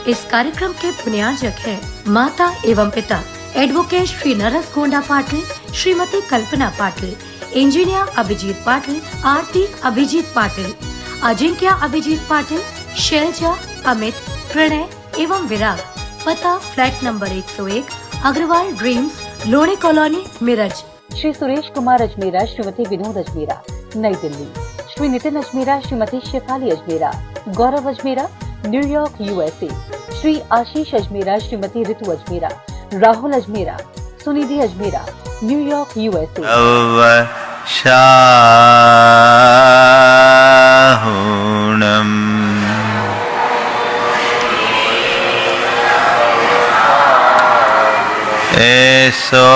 इस कार्यक्रम के पुण्यार्जक है माता एवं पिता एडवोकेट श्री नरस गोंडा पाटिल, श्रीमती कल्पना पाटिल, इंजीनियर अभिजीत पाटिल, आरती अभिजीत पाटिल, अजिंक्य अभिजीत पाटिल, शैलजा, अमित, प्रणय एवं विराग। पता flat number 101, Agrawal dreams, Lone colony, Miraj. Shri Suresh Kumar Ajmera, Shrimati Vinod Ajmera, New Delhi. Shri Nitin Ajmera, Shrimati Shefali Ajmera, Gaurav Ajmera, New York USA। Shri Ashish Ajmera, Shrimati Ritu Ajmera, Rahul Ajmera, Sunidhi Ajmera, New York USA। एसो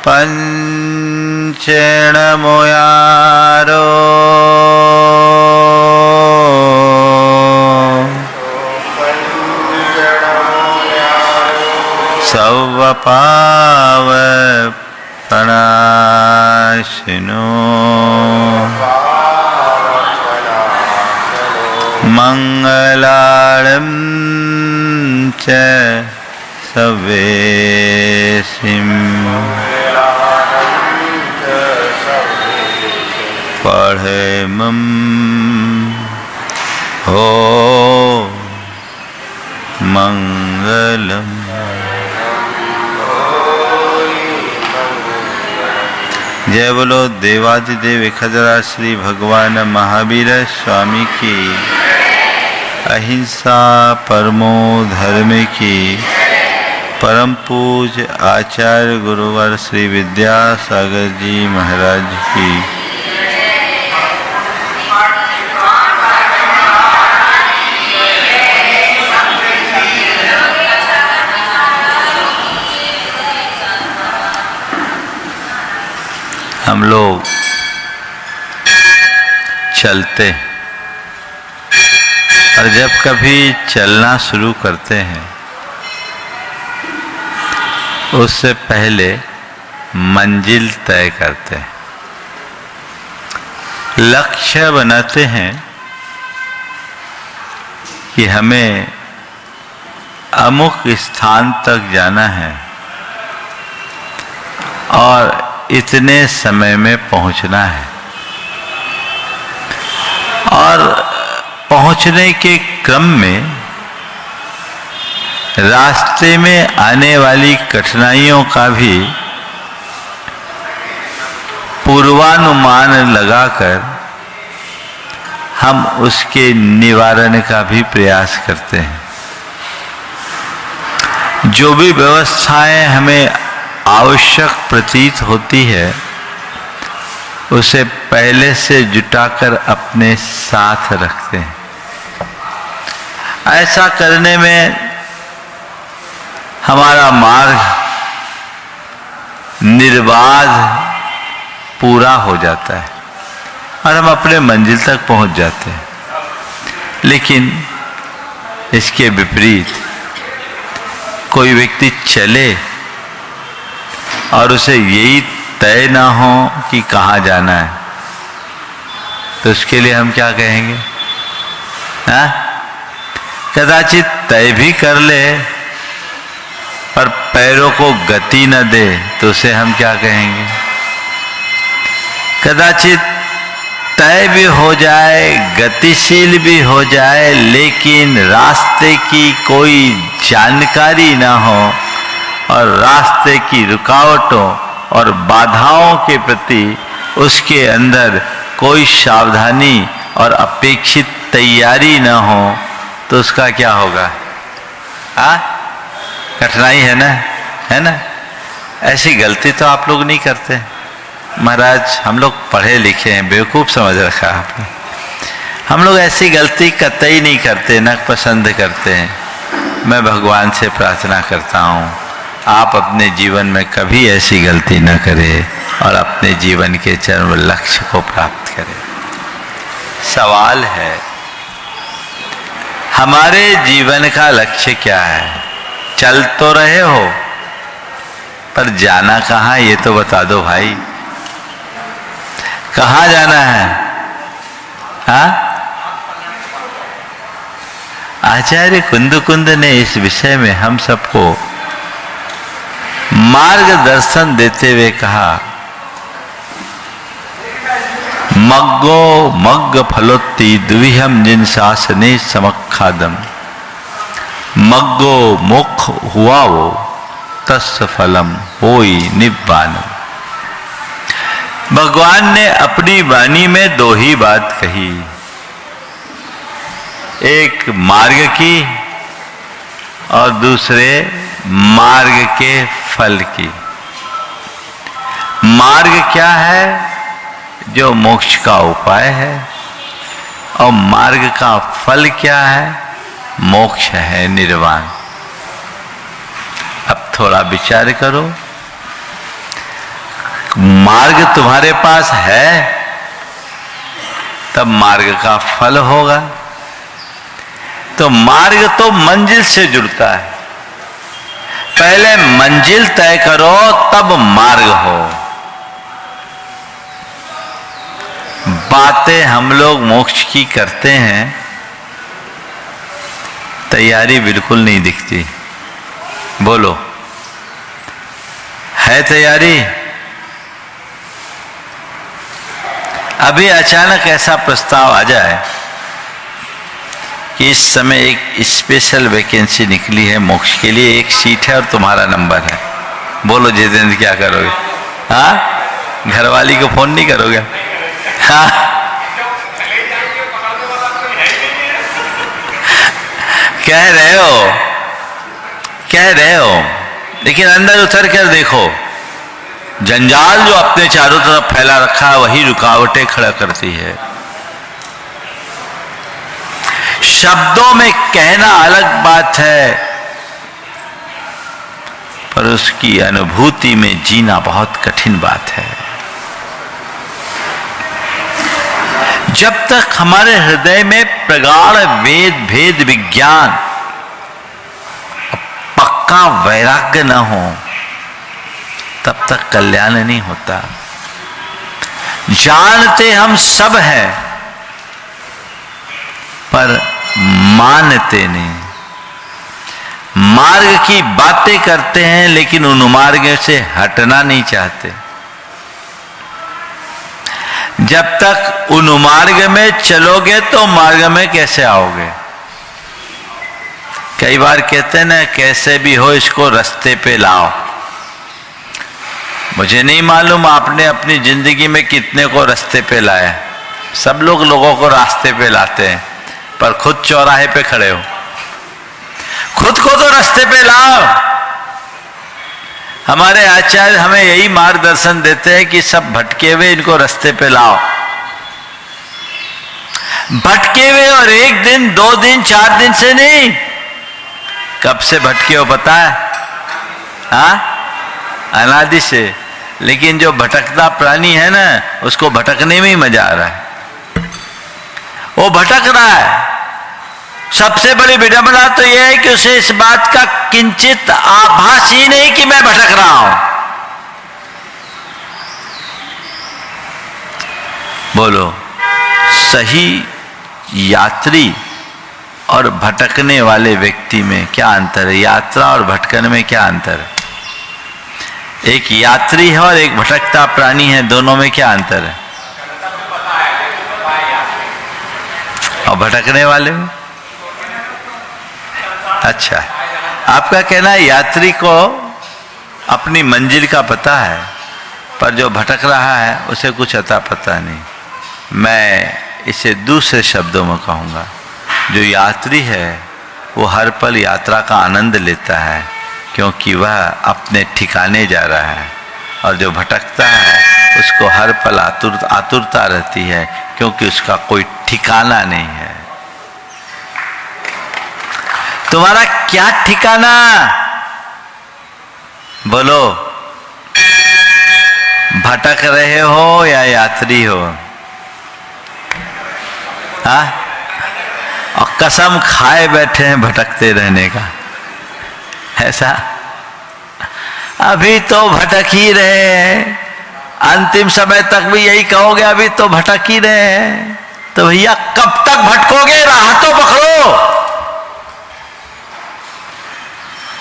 पंचेण मुयारो सवपावपनाशिनो मंगलार्णं च सवेसिं पढ़ेमं हो मंगलम्। जय बोलो देवादिदेव खजरा श्री भगवान महावीर स्वामी की, अहिंसा परमो धर्म की, परम पूज आचार्य गुरुवर श्री विद्यासागर जी महाराज की। हम लोग चलते हैं और जब कभी चलना शुरू करते हैं उससे पहले मंजिल तय करते हैं, लक्ष्य बनाते हैं कि हमें अमुक स्थान तक जाना है और इतने समय में पहुंचना है। और पहुंचने के क्रम में रास्ते में आने वाली कठिनाइयों का भी पूर्वानुमान लगाकर हम उसके निवारण का भी प्रयास करते हैं। जो भी व्यवस्थाएं हमें आवश्यक प्रतीत होती है उसे पहले से जुटाकर अपने साथ रखते हैं। ऐसा करने में हमारा मार्ग निर्बाध पूरा हो जाता है और हम अपने मंजिल तक पहुंच जाते हैं। लेकिन इसके विपरीत कोई व्यक्ति चले और उसे यही तय ना हो कि कहाँ जाना है, तो उसके लिए हम क्या कहेंगे? कदाचित तय भी कर ले पर पैरों को गति न दे तो उसे हम क्या कहेंगे? कदाचित तय भी हो जाए, गतिशील भी हो जाए, लेकिन रास्ते की कोई जानकारी ना हो और रास्ते की रुकावटों और बाधाओं के प्रति उसके अंदर कोई सावधानी और अपेक्षित तैयारी न हो तो उसका क्या होगा? कठिनाई है ना? ऐसी गलती तो आप लोग नहीं करते महाराज। हम लोग पढ़े लिखे हैं, बेवकूफ़ समझ रखा आपने। हम लोग ऐसी गलती कतई नहीं करते, न पसंद करते हैं। मैं भगवान से प्रार्थना करता हूँ आप अपने जीवन में कभी ऐसी गलती न करें और अपने जीवन के चरम लक्ष्य को प्राप्त करें। सवाल है, हमारे जीवन का लक्ष्य क्या है? चल तो रहे हो पर जाना कहाँ, ये तो बता दो भाई। कहाँ जाना है? हाँ, आचार्य कुंदकुंद ने इस विषय में हम सबको मार्गदर्शन देते हुए कहा, मग्गो मग्ग फलोत्ति द्विहम जिन शासने समखादम, मग्गो मुख हुआ वो तस् फलम होई निब्बानम। भगवान ने अपनी वाणी में दो ही बात कही, एक मार्ग की और दूसरे मार्ग के फल की। मार्ग क्या है? जो मोक्ष का उपाय है, और मार्ग का फल क्या है? मोक्ष है, निर्वाण। अब थोड़ा विचार करो, मार्ग तुम्हारे पास है तब मार्ग का फल होगा। तो मार्ग तो मंजिल से जुड़ता है, पहले मंजिल तय करो तब मार्ग हो। बातें हम लोग मोक्ष की करते हैं, तैयारी बिल्कुल नहीं दिखती। बोलो, है तैयारी? अभी अचानक ऐसा प्रस्ताव आ जाए कि इस समय एक स्पेशल वैकेंसी निकली है मोक्ष के लिए, एक सीट है और तुम्हारा नंबर है, बोलो जितेंद्र क्या करोगे? हाँ, घरवाली को फोन नहीं करोगे? हाँ, कह रहे हो, लेकिन अंदर उतर कर देखो, जंजाल जो अपने चारों तरफ फैला रखा है वही रुकावटें खड़ा करती है। शब्दों में कहना अलग बात है, पर उसकी अनुभूति में जीना बहुत कठिन बात है। जब तक हमारे हृदय में प्रगाढ़ वेद भेद विज्ञान पक्का वैराग्य न हो, तब तक कल्याण नहीं होता। जानते हम सब हैं, पर मानते नहीं। मार्ग की बातें करते हैं, लेकिन उन मार्ग से हटना नहीं चाहते। जब तक उन मार्ग में चलोगे तो मार्ग में कैसे आओगे? कई बार कहते हैं ना, कैसे भी हो इसको रास्ते पे लाओ। मुझे नहीं मालूम आपने अपनी जिंदगी में कितने को रास्ते पे लाया। सब लोग लोगों को रास्ते पे लाते हैं, पर खुद चौराहे पे खड़े हो। खुद को तो रास्ते पे लाओ। हमारे आचार्य हमें यही मार्गदर्शन देते हैं कि सब भटके हुए इनको रास्ते पे लाओ। भटके हुए, और एक दिन, 2 दिन, 4 दिन से नहीं। कब से भटके हो पता है? हाँ, अनादि से। लेकिन जो भटकता प्राणी है ना, उसको भटकने में ही मजा आ रहा है। वो भटक रहा है। सबसे बड़ी विडंबना तो यह है कि उसे इस बात का किंचित आभास ही नहीं कि मैं भटक रहा हूं। बोलो, सही यात्री और भटकने वाले व्यक्ति में क्या अंतर है? यात्रा और भटकने में क्या अंतर है? एक यात्री है और एक भटकता प्राणी है, दोनों में क्या अंतर है? और भटकने वाले में? अच्छा, आपका कहना है यात्री को अपनी मंजिल का पता है, पर जो भटक रहा है उसे कुछ अता पता नहीं। मैं इसे दूसरे शब्दों में कहूँगा, जो यात्री है वो हर पल यात्रा का आनंद लेता है, क्योंकि वह अपने ठिकाने जा रहा है। और जो भटकता है उसको हर पल आतुरता रहती है, क्योंकि उसका कोई ठिकाना नहीं है। तुम्हारा क्या ठिकाना? बोलो, भटक रहे हो या यात्री हो? हाँ, और कसम खाए बैठे हैं भटकते रहने का। ऐसा अभी तो भटक ही रहे हैं, अंतिम समय तक भी यही कहोगे अभी तो भटक ही रहे हैं। तो भैया कब तक भटकोगे? राह तो पकड़ो।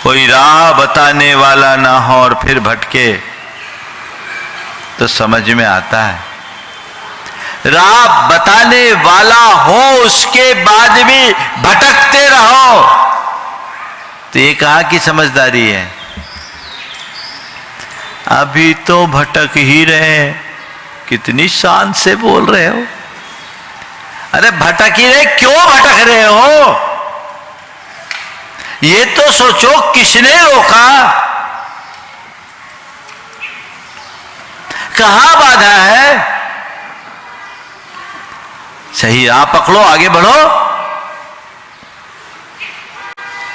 कोई राह बताने वाला ना हो और फिर भटके तो समझ में आता है। राह बताने वाला हो उसके बाद भी भटकते रहो तो ये कहाँ की समझदारी है? अभी तो भटक ही रहे हैं। कितनी शान से बोल रहे हो। अरे भटक ही रहे, क्यों भटक रहे हो? ये तो सोचो किसने रोका, कहां बाधा है? सही राह पकड़ो, आगे बढ़ो,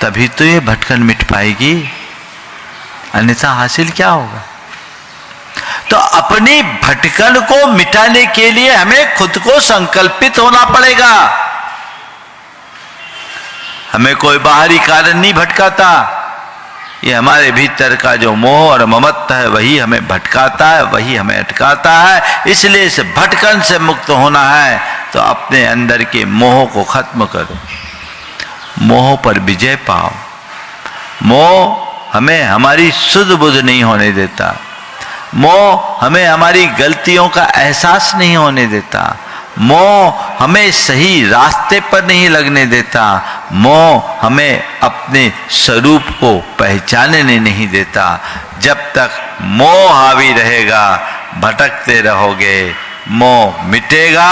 तभी तो ये भटकन मिट पाएगी, अन्यथा हासिल क्या होगा? तो अपनी भटकन को मिटाने के लिए हमें खुद को संकल्पित होना पड़ेगा। हमें कोई बाहरी कारण नहीं भटकाता, ये हमारे भीतर का जो मोह और ममत्व है वही हमें भटकाता है, वही हमें अटकाता है। इसलिए इस भटकन से मुक्त होना है तो अपने अंदर के मोह को खत्म करो, मोह पर विजय पाओ। मोह हमें हमारी सुध बुध नहीं होने देता, मोह हमें हमारी गलतियों का एहसास नहीं होने देता, मोह हमें सही रास्ते पर नहीं लगने देता, मोह हमें अपने स्वरूप को पहचानने नहीं देता। जब तक मोह हावी रहेगा भटकते रहोगे, मोह मिटेगा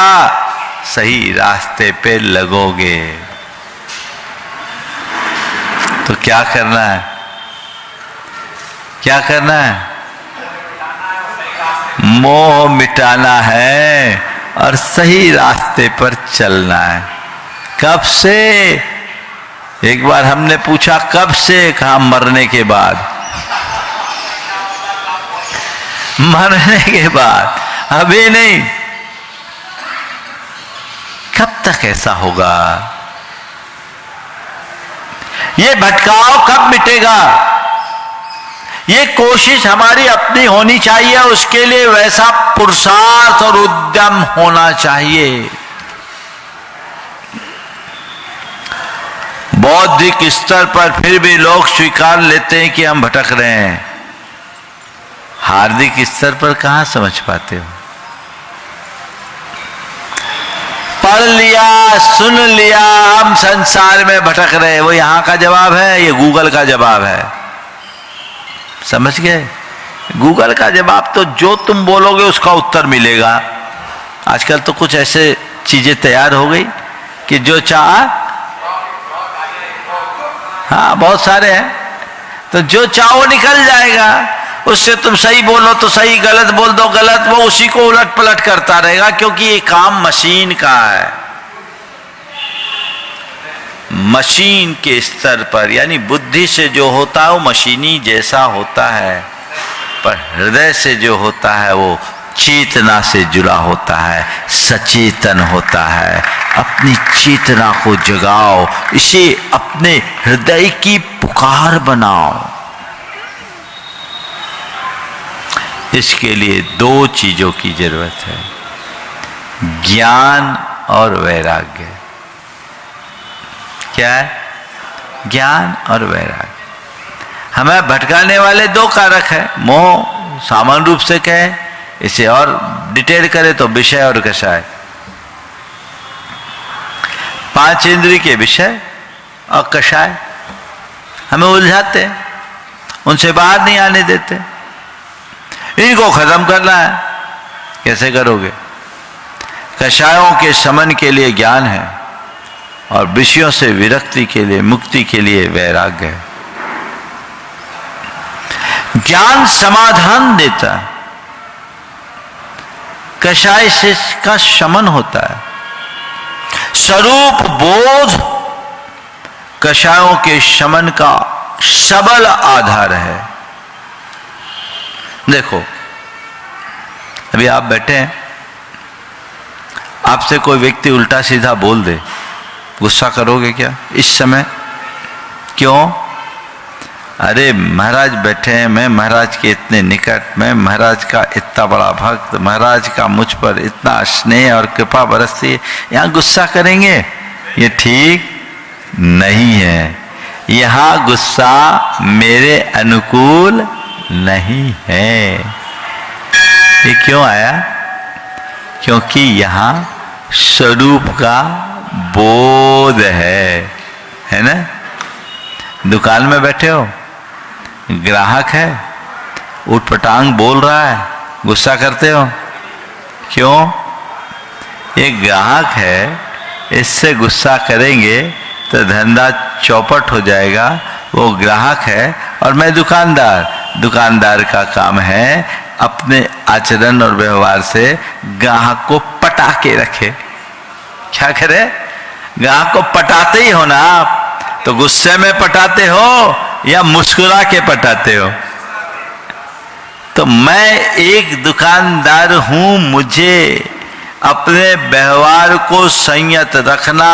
सही रास्ते पे लगोगे। तो क्या करना है? क्या करना है? मोह मिटाना है और सही रास्ते पर चलना है। कब से? एक बार हमने पूछा कब से, कहा मरने के बाद। मरने के बाद, अभी नहीं। कब तक ऐसा होगा? ये भटकाव कब मिटेगा? ये कोशिश हमारी अपनी होनी चाहिए, उसके लिए वैसा पुरुषार्थ और उद्यम होना चाहिए। बौद्धिक स्तर पर फिर भी लोग स्वीकार लेते हैं कि हम भटक रहे हैं, हार्दिक स्तर पर कहां समझ पाते हो? पढ़ लिया, सुन लिया, हम संसार में भटक रहे, वो यहां का जवाब है, ये गूगल का जवाब है। समझ गए? गूगल का जवाब तो जो तुम बोलोगे उसका उत्तर मिलेगा। आजकल तो कुछ ऐसे चीजें तैयार हो गई कि जो चाह, हाँ बहुत सारे हैं, तो जो चाहो निकल जाएगा। उससे तुम सही बोलो तो सही, गलत बोल दो गलत, वो उसी को उलट पलट करता रहेगा, क्योंकि ये काम मशीन का है। मशीन के स्तर पर यानी बुद्धि से जो होता है वो मशीनी जैसा होता है, पर हृदय से जो होता है वो चेतना से जुड़ा होता है, सचेतन होता है। अपनी चेतना को जगाओ, इसे अपने हृदय की पुकार बनाओ। इसके लिए दो चीजों की जरूरत है, ज्ञान और वैराग्य। क्या है? ज्ञान और वैराग्य। हमें भटकाने वाले दो कारक है। मोह सामान्य रूप से कहे, इसे और डिटेल करे तो विषय और कषाय। पांच इंद्रिय के विषय और कषाय हमें उलझाते हैं, उनसे बाहर नहीं आने देते। इनको खत्म करना है, कैसे करोगे? कषायों के शमन के लिए ज्ञान है और विषयों से विरक्ति के लिए, मुक्ति के लिए वैराग्य है। ज्ञान समाधान देता है, कषाय से का शमन होता है। स्वरूप बोध कषायों के शमन का सबल आधार है। देखो, अभी आप बैठे हैं, आपसे कोई व्यक्ति उल्टा सीधा बोल दे, गुस्सा करोगे क्या इस समय? क्यों? अरे महाराज बैठे हैं, मैं महाराज के इतने निकट, मैं महाराज का इतना बड़ा भक्त, महाराज का मुझ पर इतना स्नेह और कृपा बरसती है, यहाँ गुस्सा करेंगे? ये ठीक नहीं है। यहाँ गुस्सा मेरे अनुकूल नहीं है। ये क्यों आया? क्योंकि यहाँ स्वरूप का बोध है ना। दुकान में बैठे हो, ग्राहक है, उठपटांग बोल रहा है, गुस्सा करते हो क्यों? ये ग्राहक है, इससे गुस्सा करेंगे तो धंधा चौपट हो जाएगा। वो ग्राहक है और मैं दुकानदार। दुकानदार का काम है अपने आचरण और व्यवहार से ग्राहक को पटा के रखे। क्या करे? ग्राहक को पटाते ही हो ना आप। तो गुस्से में पटाते हो या मुस्कुरा के पटाते हो? तो मैं एक दुकानदार हूं, मुझे अपने व्यवहार को संयत रखना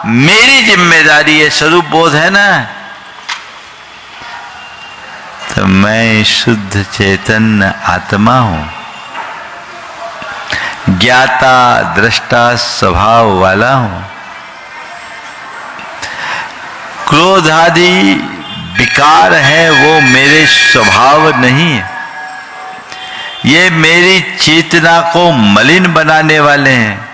मेरी जिम्मेदारी है। स्वरूप बोध है ना। तो मैं शुद्ध चैतन्य आत्मा हूं, ज्ञाता दृष्टा स्वभाव वाला हूं। क्रोध आदि विकार है, वो मेरे स्वभाव नहीं है। ये मेरी चेतना को मलिन बनाने वाले हैं,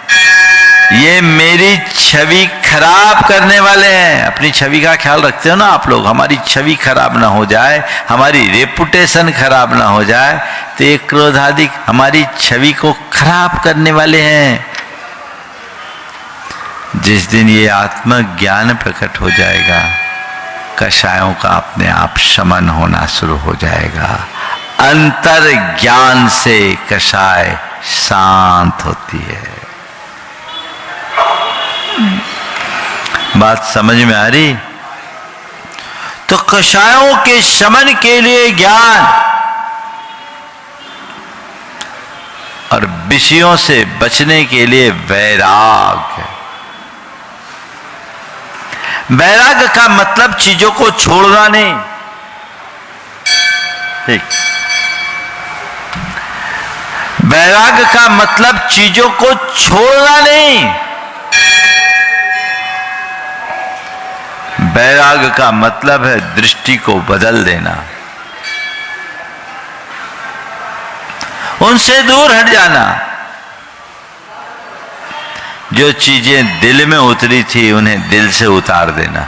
ये मेरी छवि खराब करने वाले हैं। अपनी छवि का ख्याल रखते हो ना आप लोग। हमारी छवि खराब ना हो जाए, हमारी रेपुटेशन खराब ना हो जाए, तो ये क्रोध आदि हमारी छवि को खराब करने वाले हैं। जिस दिन ये आत्मज्ञान प्रकट हो जाएगा, कषायों का अपने आप शमन होना शुरू हो जाएगा। अंतर ज्ञान से कषाय शांत होती है। बात समझ में आ रही? तो कषायों के शमन के लिए ज्ञान और विषयों से बचने के लिए वैराग। वैराग का मतलब चीजों को छोड़ना नहीं। ठीक। वैराग का मतलब चीजों को छोड़ना नहीं। वैराग का मतलब है दृष्टि को बदल देना, उनसे दूर हट जाना। जो चीजें दिल में उतरी थी उन्हें दिल से उतार देना।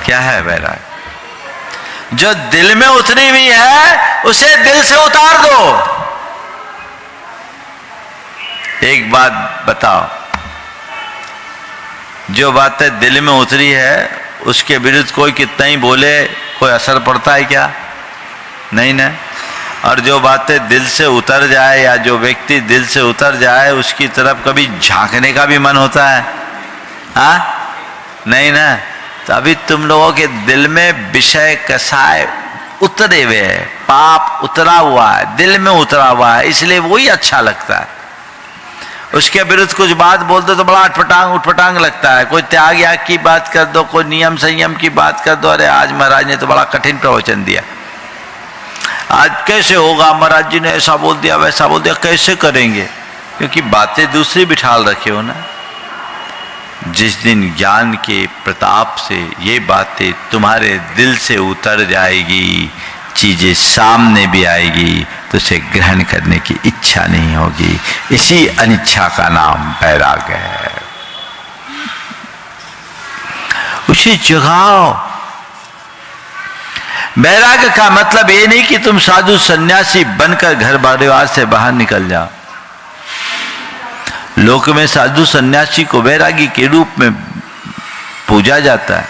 क्या है वैराग? जो दिल में उतरी हुई है उसे दिल से उतार दो। एक बात बताओ, जो बातें दिल में उतरी है उसके विरुद्ध कोई कितना ही बोले कोई असर पड़ता है क्या? नहीं ना। और जो बातें दिल से उतर जाए या जो व्यक्ति दिल से उतर जाए उसकी तरफ कभी झांकने का भी मन होता है? नहीं ना। तो अभी तुम लोगों के दिल में विषय कसाय उतरे हुए है, पाप उतरा हुआ है, दिल में उतरा हुआ है, इसलिए वही अच्छा लगता है। उसके विरुद्ध कुछ बात बोल दो तो बड़ा उठपटांग लगता है। कोई त्याग याग की बात कर दो, कोई नियम संयम की बात कर दो, अरे आज महाराज ने तो बड़ा कठिन प्रवचन दिया, आज कैसे होगा, महाराज जी ने ऐसा बोल दिया वैसा बोल दिया, कैसे करेंगे? क्योंकि बातें दूसरी बिठाल रखे हो ना। जिस दिन ज्ञान के प्रताप से ये बातें तुम्हारे दिल से उतर जाएगी, चीजें सामने भी आएगी, तो उसे ग्रहण करने की इच्छा नहीं होगी। इसी अनिच्छा का नाम वैराग है। उसे जगाओ। वैराग का मतलब ये नहीं कि तुम साधु सन्यासी बनकर घर परिवार से बाहर निकल जाओ। लोक में साधु सन्यासी को वैरागी के रूप में पूजा जाता है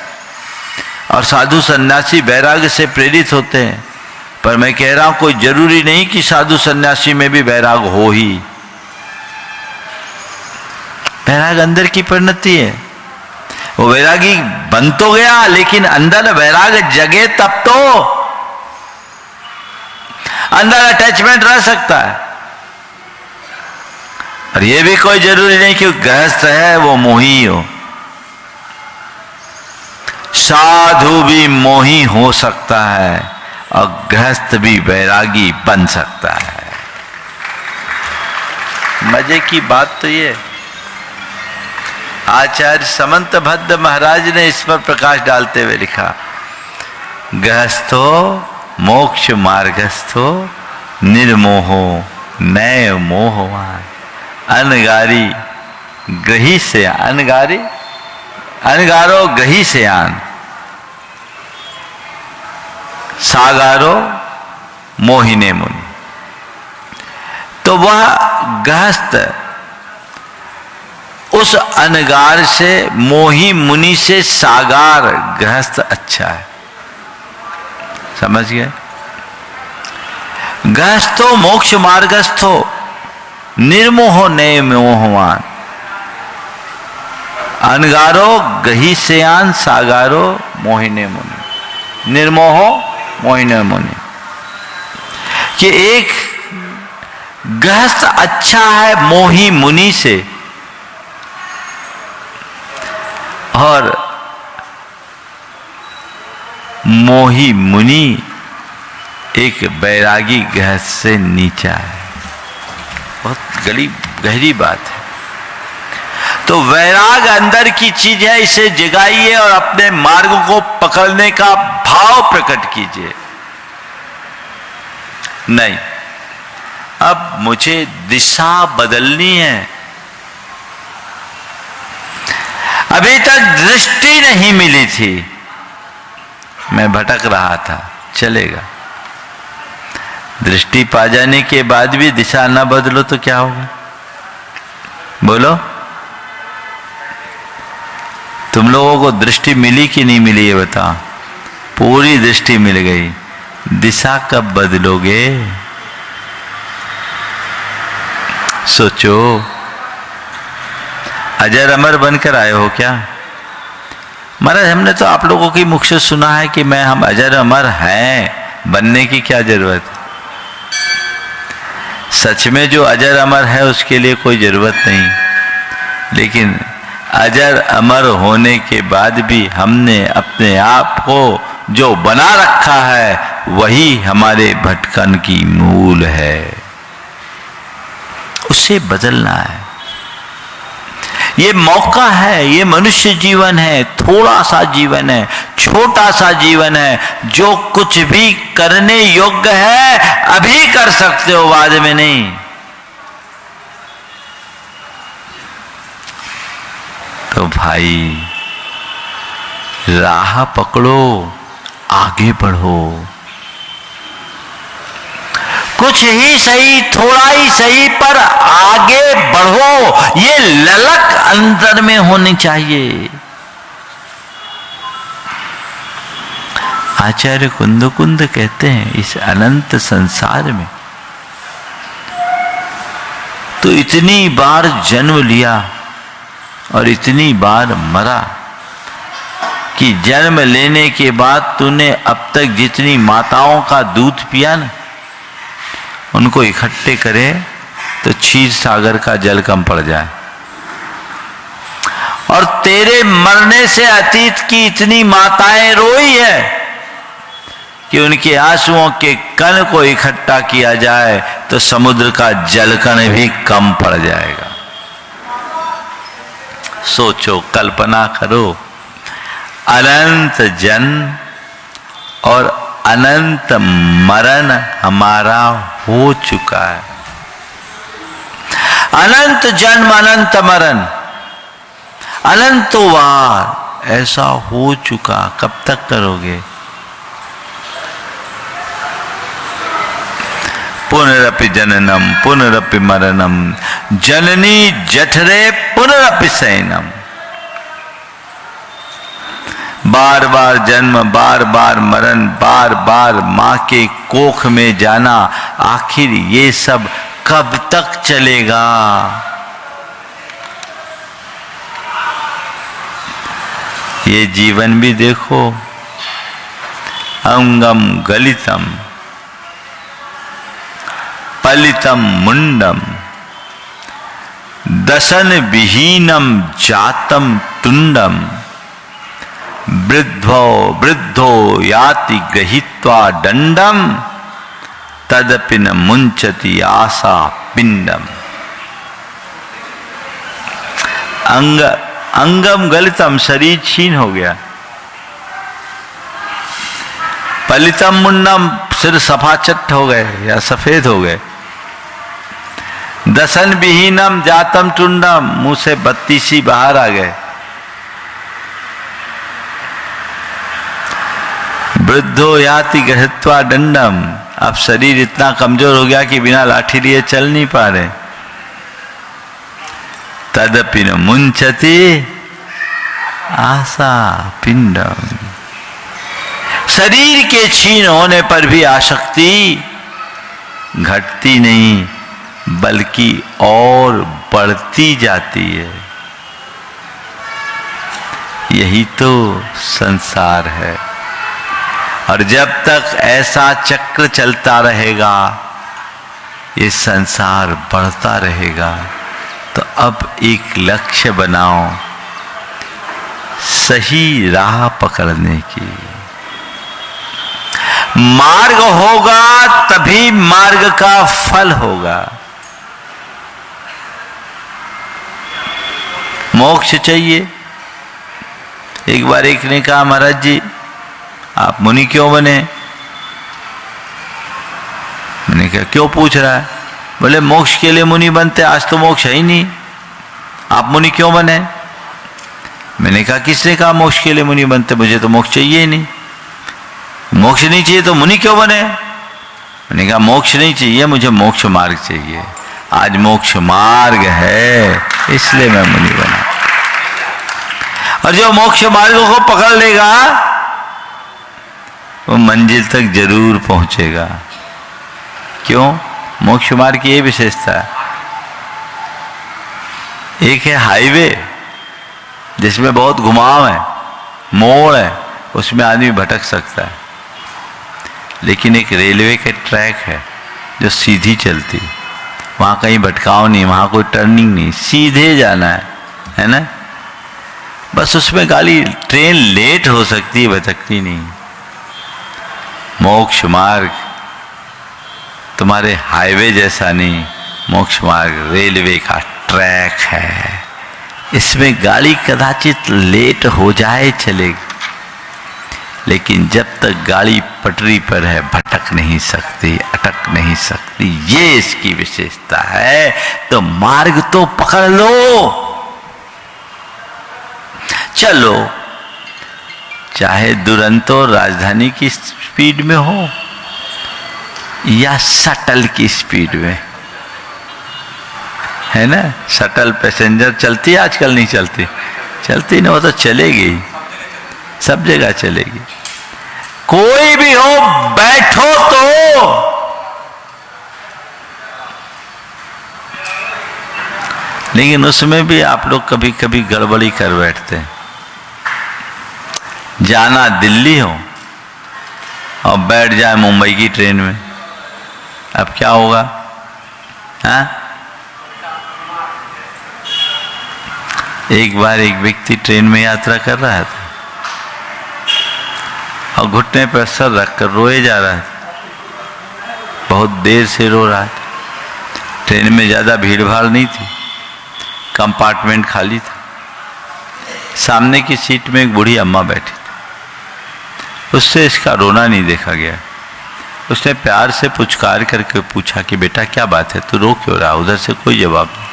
और साधु सन्यासी वैराग से प्रेरित होते हैं। पर मैं कह रहा हूं कोई जरूरी नहीं कि साधु सन्यासी में भी वैराग हो ही। वैराग अंदर की परिणति है। वो वैरागी बन तो गया लेकिन अंदर वैराग जगे तब तो अंदर अटैचमेंट रह सकता है। और ये भी कोई जरूरी नहीं कि गृहस्थ है वो मोही हो। साधु भी मोही हो सकता है और गृहस्थ भी वैरागी बन सकता है। मजे की बात तो ये आचार्य समंत भद्र महाराज ने इस पर प्रकाश डालते हुए लिखा, गृहस्थो मोक्ष मार्गस्थो निर्मोहो नय मोहवान। अनगारी ग्रही से अनगारी अनगारो ग्रही से आन, सागारो मोहिने मुनि। तो वह गृहस्थ उस अनगार से, मोही मुनि से सागार गृहस्थ अच्छा है। समझ गए? गृहस्थो मोक्ष मार्गस्थो निर्मोहो नये मोहवान। अनगारो गही से आन, सागारो मोहिने मुनि। निर्मोहो मोहिने मुनि कि एक गृहस्थ अच्छा है मोही मुनि से, और मोही मुनि एक बैरागी गृहस्थ से नीचा है। बहुत गहरी बात है। तो वैराग अंदर की चीज है, इसे जगाइए और अपने मार्ग को पकड़ने का भाव प्रकट कीजिए। नहीं, अब मुझे दिशा बदलनी है। अभी तक दृष्टि नहीं मिली थी, मैं भटक रहा था, चलेगा। दृष्टि पा जाने के बाद भी दिशा ना बदलो तो क्या होगा? बोलो। तुम लोगों को दृष्टि मिली कि नहीं मिली ये बताओ? पूरी दृष्टि मिल गई, दिशा कब बदलोगे? सोचो। अजर अमर बनकर आए हो क्या? महाराज हमने तो आप लोगों की मुख से सुना है कि हम अजर अमर हैं, बनने की क्या जरूरत है? सच में जो अजर अमर है उसके लिए कोई जरूरत नहीं, लेकिन अजर अमर होने के बाद भी हमने अपने आप को जो बना रखा है वही हमारे भटकन की मूल है, उसे बदलना है। ये मौका है, ये मनुष्य जीवन है, थोड़ा सा जीवन है, छोटा सा जीवन है, जो कुछ भी करने योग्य है अभी कर सकते हो, बाद में नहीं। तो भाई राह पकड़ो, आगे बढ़ो, कुछ ही सही, थोड़ा ही सही, पर आगे बढ़ो। ये ललक अंदर में होनी चाहिए। आचार्य कुंद कहते हैं इस अनंत संसार में तो इतनी बार जन्म लिया और इतनी बार मरा कि जन्म लेने के बाद तूने अब तक जितनी माताओं का दूध पिया ना, उनको इकट्ठे करे तो क्षीर सागर का जल कम पड़ जाए। और तेरे मरने से अतीत की इतनी माताएं रोई है कि उनके आंसुओं के कण को इकट्ठा किया जाए तो समुद्र का जल कण भी कम पड़ जाएगा। सोचो, कल्पना करो, अनंत जन्म और अनंत मरण हमारा हो चुका है। अनंत जन्म, अनंत मरण, अनंतो बार ऐसा हो चुका, कब तक करोगे? पुनरपि जननम पुनरपि मरणम जननी जठरे पुनरपि शयनम। बार बार जन्म, बार बार मरण, बार बार मां के कोख में जाना, आखिर ये सब कब तक चलेगा? ये जीवन भी देखो, अंगम गलितम पलितम मुंडम दशन विहीनम जातम तुंडम वृद्धो याति गृहीत्वा दंडम तदपि न मुंचति आशा पिंडम। अंगम गलितम, शरीर छीन हो गया। पलितम मुंडम, सिर सफाचट हो गए या सफेद हो गए। दसन विहीनम जातम टुंडम, मुंह से बत्ती सी बाहर आ गए। वृद्धो याति गृहीत्वा दंडम, अब शरीर इतना कमजोर हो गया कि बिना लाठी लिए चल नहीं पा रहे। तदपि न मुंचति आशा पिंडम, शरीर के छीन होने पर भी आसक्ति घटती नहीं बल्कि और बढ़ती जाती है। यही तो संसार है। और जब तक ऐसा चक्र चलता रहेगा, ये संसार बढ़ता रहेगा। तो अब एक लक्ष्य बनाओ सही राह पकड़ने की। मार्ग होगा तभी मार्ग का फल होगा। मोक्ष चाहिए। एक बार एक ने कहा, महाराज जी आप मुनि क्यों बने? मैंने कहा क्यों पूछ रहा है? बोले मोक्ष के लिए मुनि बनते, आज तो मोक्ष है ही नहीं, आप मुनि क्यों बने? मैंने कहा किसने कहा मोक्ष के लिए मुनि बनते, मुझे तो मोक्ष चाहिए ही नहीं। मोक्ष नहीं चाहिए तो मुनि क्यों बने? मैंने कहा मोक्ष नहीं चाहिए, मुझे मोक्ष मार्ग चाहिए। आज मोक्ष मार्ग है इसलिए मैं मुनि बना। और जो मोक्ष मार्ग को पकड़ लेगा वो मंजिल तक जरूर पहुंचेगा। क्यों? मोक्ष मार्ग की ये विशेषता है। एक है हाईवे जिसमें बहुत घुमाव है, मोड़ है, उसमें आदमी भटक सकता है। लेकिन एक रेलवे के ट्रैक है जो सीधी चलती, वहां कहीं भटकाव नहीं, वहां कोई टर्निंग नहीं, सीधे जाना है ना। बस उसमें गाड़ी ट्रेन लेट हो सकती है, भटकती नहीं। मोक्ष मार्ग तुम्हारे हाईवे जैसा नहीं, मोक्ष मार्ग रेलवे का ट्रैक है। इसमें गाड़ी कदाचित लेट हो जाए चलेगी, लेकिन जब तक गाड़ी पटरी पर है भटक नहीं सकती, अटक नहीं सकती। ये इसकी विशेषता है। तो मार्ग तो पकड़ लो, चलो, चाहे दुरंतो राजधानी की स्पीड में हो या शटल की स्पीड में, है ना। शटल पैसेंजर चलती है, आजकल नहीं चलती, चलती नहीं, वो तो चलेगी, सब जगह चलेगी। कोई भी हो बैठो तो। लेकिन उसमें भी आप लोग कभी कभी गड़बड़ी कर बैठते हैं। जाना दिल्ली हो और बैठ जाए मुंबई की ट्रेन में, अब क्या होगा? हाँ? एक बार एक व्यक्ति ट्रेन में यात्रा कर रहा था और घुटने पर सर रखकर रोए जा रहा था। बहुत देर से रो रहा था। ट्रेन में ज़्यादा भीड़ भाड़ नहीं थी, कंपार्टमेंट खाली था। सामने की सीट में एक बूढ़ी अम्मा बैठी थी। उससे इसका रोना नहीं देखा गया। उसने प्यार से पुचकार करके पूछा कि बेटा क्या बात है, तू रो क्यों रहा? उधर से कोई जवाब नहीं।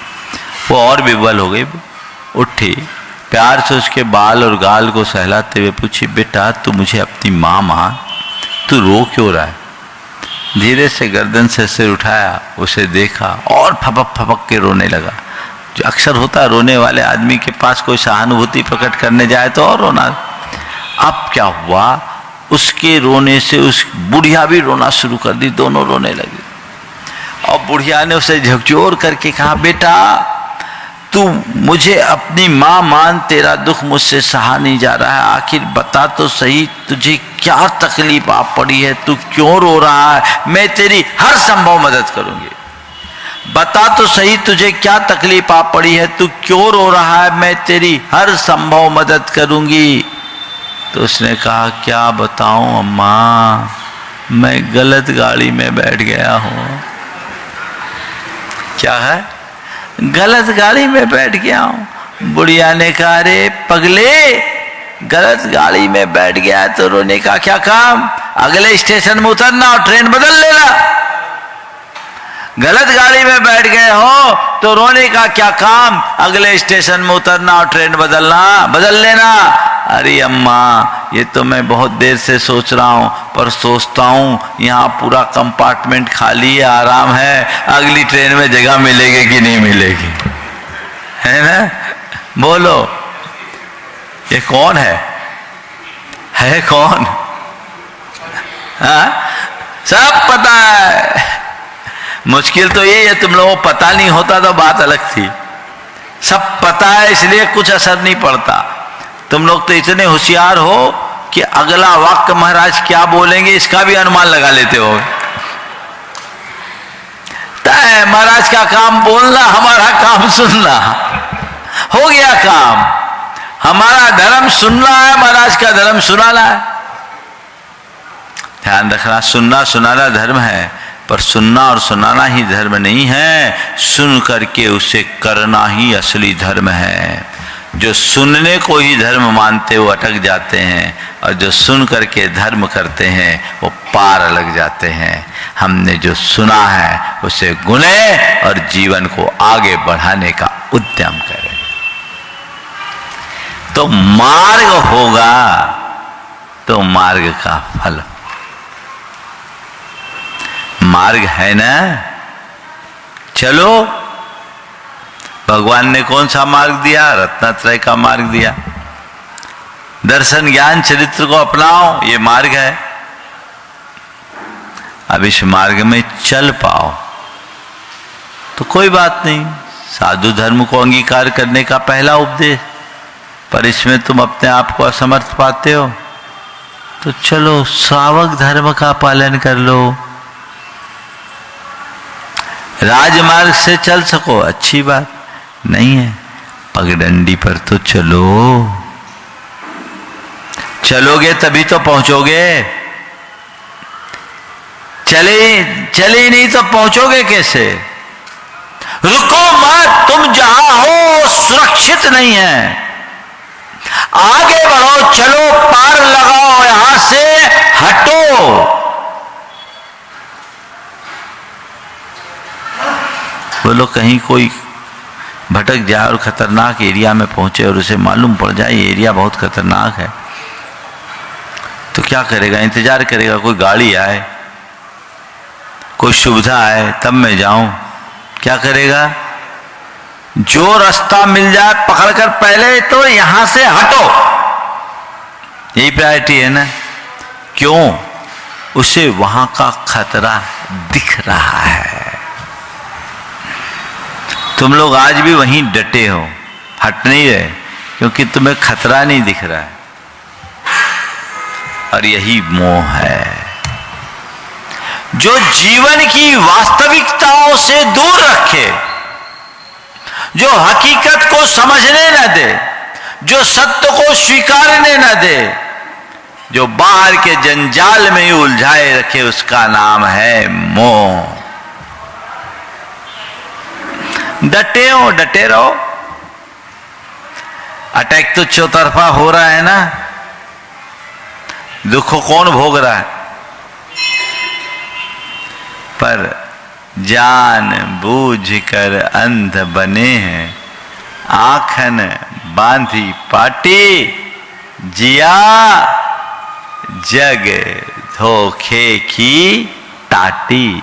वो और विह्वल हो गई, उठी, प्यार से उसके बाल और गाल को सहलाते हुए पूछी, बेटा तू मुझे अपनी माँ मान, तू रो क्यों रहा है? धीरे से गर्दन से सिर उठाया, उसे देखा और फपक फपक के रोने लगा। जो अक्सर होता है, रोने वाले आदमी के पास कोई सहानुभूति प्रकट करने जाए तो और रोना। अब क्या हुआ, उसके रोने से उस बुढ़िया भी रोना शुरू कर दी, दोनों रोने लगे। और बुढ़िया ने उसे झकझोर करके कहा, बेटा तू मुझे अपनी माँ मान, तेरा दुख मुझसे सहा नहीं जा रहा है, आखिर बता तो सही तुझे क्या तकलीफ आ पड़ी है, तू क्यों रो रहा है? मैं तेरी हर संभव मदद करूंगी। बता तो सही तुझे क्या तकलीफ आ पड़ी है, तू क्यों रो रहा है? मैं तेरी हर संभव मदद करूंगी। तो उसने कहा, क्या बताऊं अम्मा, मैं गलत गाड़ी में बैठ गया हूं। क्या है? गलत गाड़ी में बैठ गया हूं बुढ़िया ने कहा, अरे पगले, गलत गाड़ी में बैठ गया है तो रोने का क्या काम, अगले स्टेशन में उतरना और ट्रेन बदल लेना। गलत गाड़ी में बैठ गए हो तो रोने का क्या काम, अगले स्टेशन में उतरना और ट्रेन बदल लेना। अरे अम्मा, ये तो मैं बहुत देर से सोच रहा हूं, पर सोचता हूं यहाँ पूरा कंपार्टमेंट खाली है, आराम है, अगली ट्रेन में जगह मिलेगी कि नहीं मिलेगी, है ना? बोलो, ये कौन है कौन? हाँ, सब पता है। मुश्किल तो यही है, तुम लोगों को पता नहीं होता तो बात अलग थी। सब पता है इसलिए कुछ असर नहीं पड़ता। तुम लोग तो इतने होशियार हो कि अगला वाक्य महाराज क्या बोलेंगे इसका भी अनुमान लगा लेते हो। तय महाराज का काम बोलना, हमारा काम सुनना। हो गया काम। हमारा धर्म सुनना है, महाराज का धर्म सुनाना है। ध्यान रखना, सुनना सुनाना धर्म है, पर सुनना और सुनाना ही धर्म नहीं है, सुन करके उसे करना ही असली धर्म है। जो सुनने को ही धर्म मानते हो अटक जाते हैं, और जो सुन करके धर्म करते हैं वो पार लग जाते हैं। हमने जो सुना है उसे गुने और जीवन को आगे बढ़ाने का उद्यम करें तो मार्ग होगा, तो मार्ग का फल। मार्ग है ना, चलो। भगवान ने कौन सा मार्ग दिया? रत्नत्रय का मार्ग दिया। दर्शन ज्ञान चरित्र को अपनाओ, ये मार्ग है। अब इस मार्ग में चल पाओ तो कोई बात नहीं, साधु धर्म को अंगीकार करने का पहला उपदेश। पर इसमें तुम अपने आप को असमर्थ पाते हो तो चलो श्रावक धर्म का पालन कर लो। राजमार्ग से चल सको अच्छी बात नहीं है, पगडंडी पर तो चलोगे तभी तो पहुंचोगे। चले नहीं तो पहुंचोगे कैसे? रुको मत, तुम जहां हो सुरक्षित नहीं है। आगे बढ़ो, चलो, पार लगाओ, यहां से हटो। बोलो कहीं कोई भटक जाए और खतरनाक एरिया में पहुंचे और उसे मालूम पड़ जाए ये एरिया बहुत खतरनाक है, तो क्या करेगा? इंतजार करेगा कोई गाड़ी आए, कोई सुविधा आए तब मैं जाऊं। क्या करेगा? जो रास्ता मिल जाए पकड़कर पहले तो यहां से हटो। यही प्रायोरिटी है ना। क्यों? उसे वहां का खतरा दिख रहा है। तुम लोग आज भी वहीं डटे हो, हट नहीं रहे, क्योंकि तुम्हें खतरा नहीं दिख रहा है। और यही मोह है जो जीवन की वास्तविकताओं से दूर रखे, जो हकीकत को समझने न दे, जो सत्य को स्वीकारने न दे, जो बाहर के जंजाल में ही उलझाए रखे, उसका नाम है मोह। डटे रहो। अटैक तो चौतरफा हो रहा है ना, दुख को कौन भोग रहा है? पर जान बूझ कर अंध बने हैं, आंखन बांधी पाटी, जिया जग धोखे की टाटी।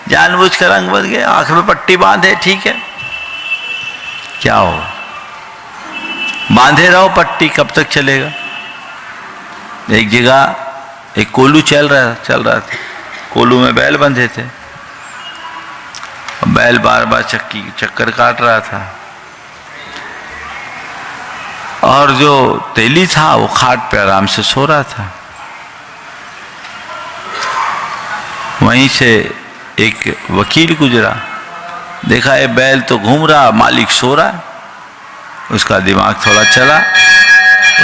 जानबूझ कर रंग बदल गए, आंख में पट्टी बांधे, ठीक है, क्या हो, बांधे रहो पट्टी, कब तक चलेगा? एक जगह एक कोल्हू चल रहा था, कोल्हू में बैल बंधे थे, बैल बार बार चक्कर काट रहा था, और जो तेली था वो खाट पे आराम से सो रहा था। वहीं से एक वकील गुजरा, देखा ये बैल तो घूम रहा, मालिक सो रहा। उसका दिमाग थोड़ा चला,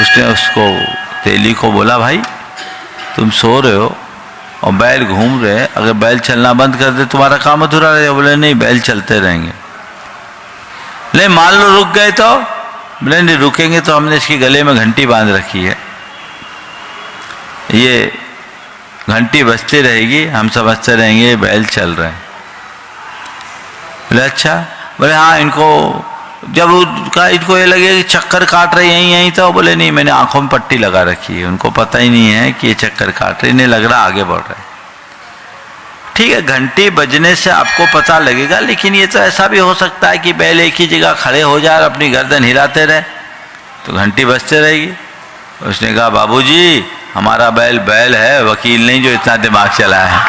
उसने उसको तेली को बोला, भाई तुम सो रहे हो और बैल घूम रहे, अगर बैल चलना बंद कर दे तुम्हारा काम अधूरा रहेगा। बोले नहीं, बैल चलते रहेंगे। ले मान लो रुक गए तो, बोले नहीं रुकेंगे तो हमने इसके गले में घंटी बांध रखी है, ये घंटी बजती रहेगी, हम समझते रहेंगे बैल चल रहे हैं। बोले अच्छा, बोले हाँ इनको जब इनको ये लगे कि चक्कर काट रहे यहीं यहीं, तो बोले नहीं मैंने आंखों में पट्टी लगा रखी है, उनको पता ही नहीं है कि ये चक्कर काट रहे, इन्हें लग रहा आगे बढ़ रहे। ठीक है, घंटी बजने से आपको पता लगेगा, लेकिन ये तो ऐसा भी हो सकता है कि बैल एक ही जगह खड़े हो जाए और अपनी गर्दन हिलाते रहे, तो घंटी बजते रहेगी। उसने कहा बाबूजी हमारा बैल बैल है, वकील नहीं जो इतना दिमाग चलाया है।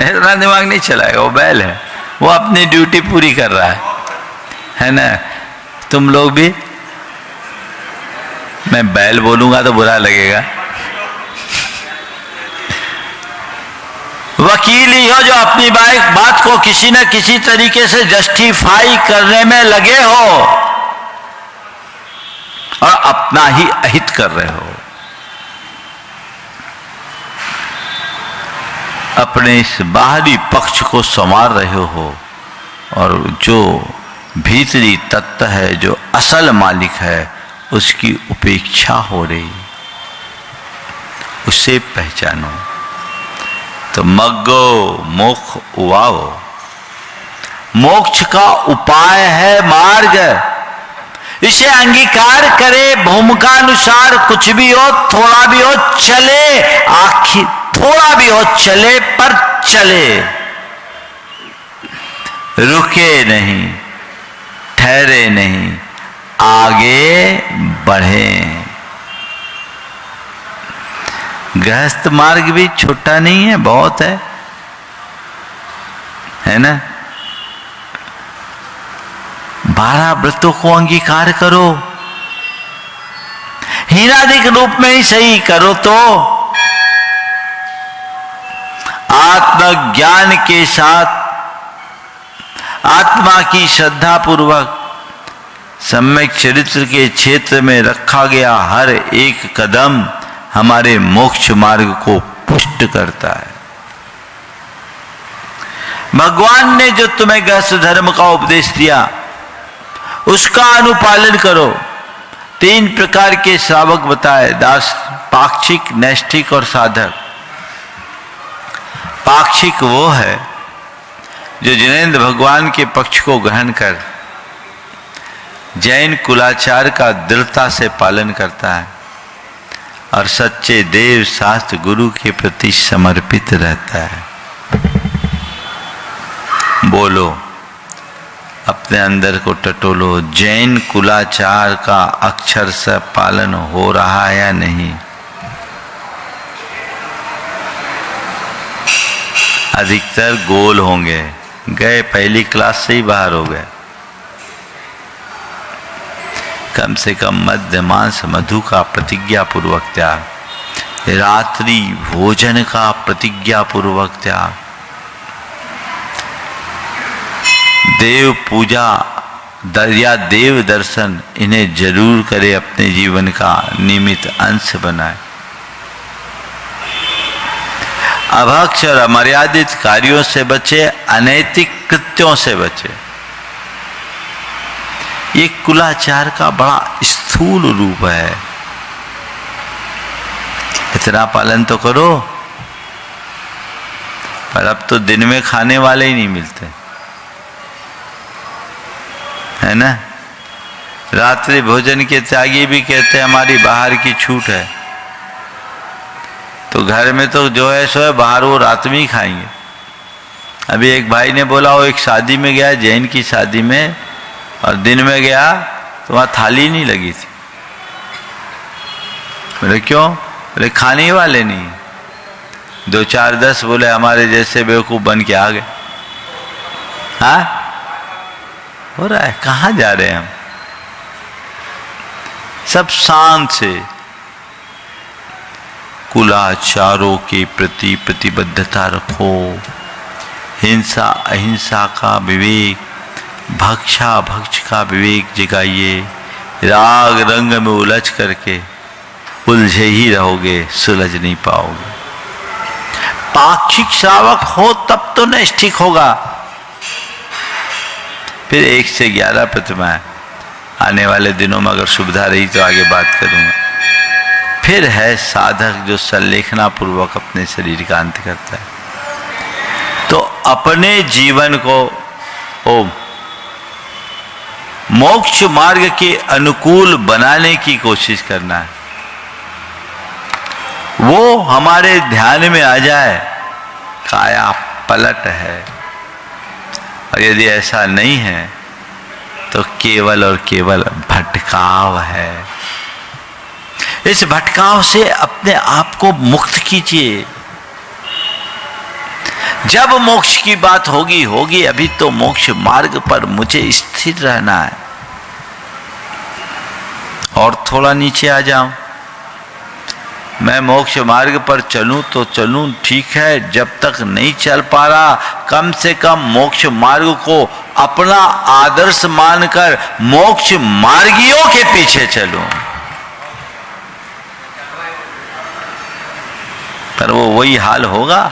इतना दिमाग नहीं चलाएगा, वो बैल है, वो अपनी ड्यूटी पूरी कर रहा है ना। तुम लोग भी, मैं बैल बोलूंगा तो बुरा लगेगा, वकील ही हो जो अपनी बात को किसी न किसी तरीके से जस्टिफाई करने में लगे हो और अपना ही अहित कर रहे हो। अपने इस बाहरी पक्ष को संवार रहे हो और जो भीतरी तत्व है, जो असल मालिक है, उसकी उपेक्षा हो रही, उसे पहचानो। तो मग्गो मोक्ष उवाओ, मोक्ष का उपाय है मार्ग, इसे अंगीकार करे, भूमिकानुसार कुछ भी हो, थोड़ा भी हो चले, आखिर थोड़ा भी हो चले, पर चले, रुके नहीं, ठहरे नहीं, आगे बढ़े। गृहस्थ मार्ग भी छोटा नहीं है, बहुत है ना। 12 व्रतों को अंगीकार करो, हीनादिक रूप में ही सही करो, तो आत्मज्ञान के साथ आत्मा की श्रद्धा पूर्वक सम्यक चरित्र के क्षेत्र में रखा गया हर एक कदम हमारे मोक्ष मार्ग को पुष्ट करता है। भगवान ने जो तुम्हें गृहस्थ धर्म का उपदेश दिया उसका अनुपालन करो। 3 प्रकार के श्रावक बताए, दास, पाक्षिक, नैष्ठिक और साधक। पाक्षिक वो है जो जिनेंद्र भगवान के पक्ष को ग्रहण कर जैन कुलाचार का दृढ़ता से पालन करता है और सच्चे देव शास्त्र गुरु के प्रति समर्पित रहता है। बोलो, अपने अंदर को टटोलो, जैन कुलाचार का अक्षर से पालन हो रहा है या नहीं? अधिकतर गोल होंगे, गए पहली क्लास से ही बाहर हो गए। कम से कम मध्य मांस मधु का प्रतिज्ञा पूर्वक त्याग, रात्रि भोजन का प्रतिज्ञा पूर्वक त्याग, देव पूजा या देव दर्शन इन्हें जरूर करे, अपने जीवन का नियमित अंश बनाए। अभक्ष और अमर्यादित कार्यों से बचे, अनैतिक कृत्यों से बचे। ये कुलाचार का बड़ा स्थूल रूप है। इतना पालन तो करो, पर अब तो दिन में खाने वाले ही नहीं मिलते, है ना। रात्रि भोजन के त्यागी भी कहते हैं हमारी बाहर की छूट है, तो घर में तो जो है सो है, बाहर वो रात में ही खाएंगे। अभी एक भाई ने बोला, वो एक शादी में गया, जैन की शादी में, और दिन में गया तो वहाँ थाली नहीं लगी थी। बोले क्यों? बोले खाने वाले नहीं। 2 4 10 बोले हमारे जैसे बेवकूफ बन के आ गए। हाँ, हो रहा है। कहाँ जा रहे हैं हम? सब शांत से कुलाचारों के प्रति प्रतिबद्धता रखो। हिंसा अहिंसा का विवेक, भक्षा भक्ष का विवेक जगाइए। राग रंग में उलझ करके उलझे ही रहोगे, सुलझ नहीं पाओगे। पाक्षिक श्रावक हो तब तो नैष्ठिक होगा, फिर 1 से 11 प्रतिमाएं। आने वाले दिनों में अगर सुविधा रही तो आगे बात करूंगा। फिर है साधक जो संलेखना पूर्वक अपने शरीर का अंत करता है। तो अपने जीवन को मोक्ष मार्ग के अनुकूल बनाने की कोशिश करना है। वो हमारे ध्यान में आ जाए, काया पलट है। और यदि ऐसा नहीं है तो केवल और केवल भटकाव है। इस भटकाव से अपने आप को मुक्त कीजिए। जब मोक्ष की बात होगी, अभी तो मोक्ष मार्ग पर मुझे स्थिर रहना है। और थोड़ा नीचे आ जाऊं, मैं मोक्ष मार्ग पर चलूं तो चलूं, ठीक है। जब तक नहीं चल पा रहा, कम से कम मोक्ष मार्ग को अपना आदर्श मानकर मोक्ष मार्गियों के पीछे चलूं। पर वो वही हाल होगा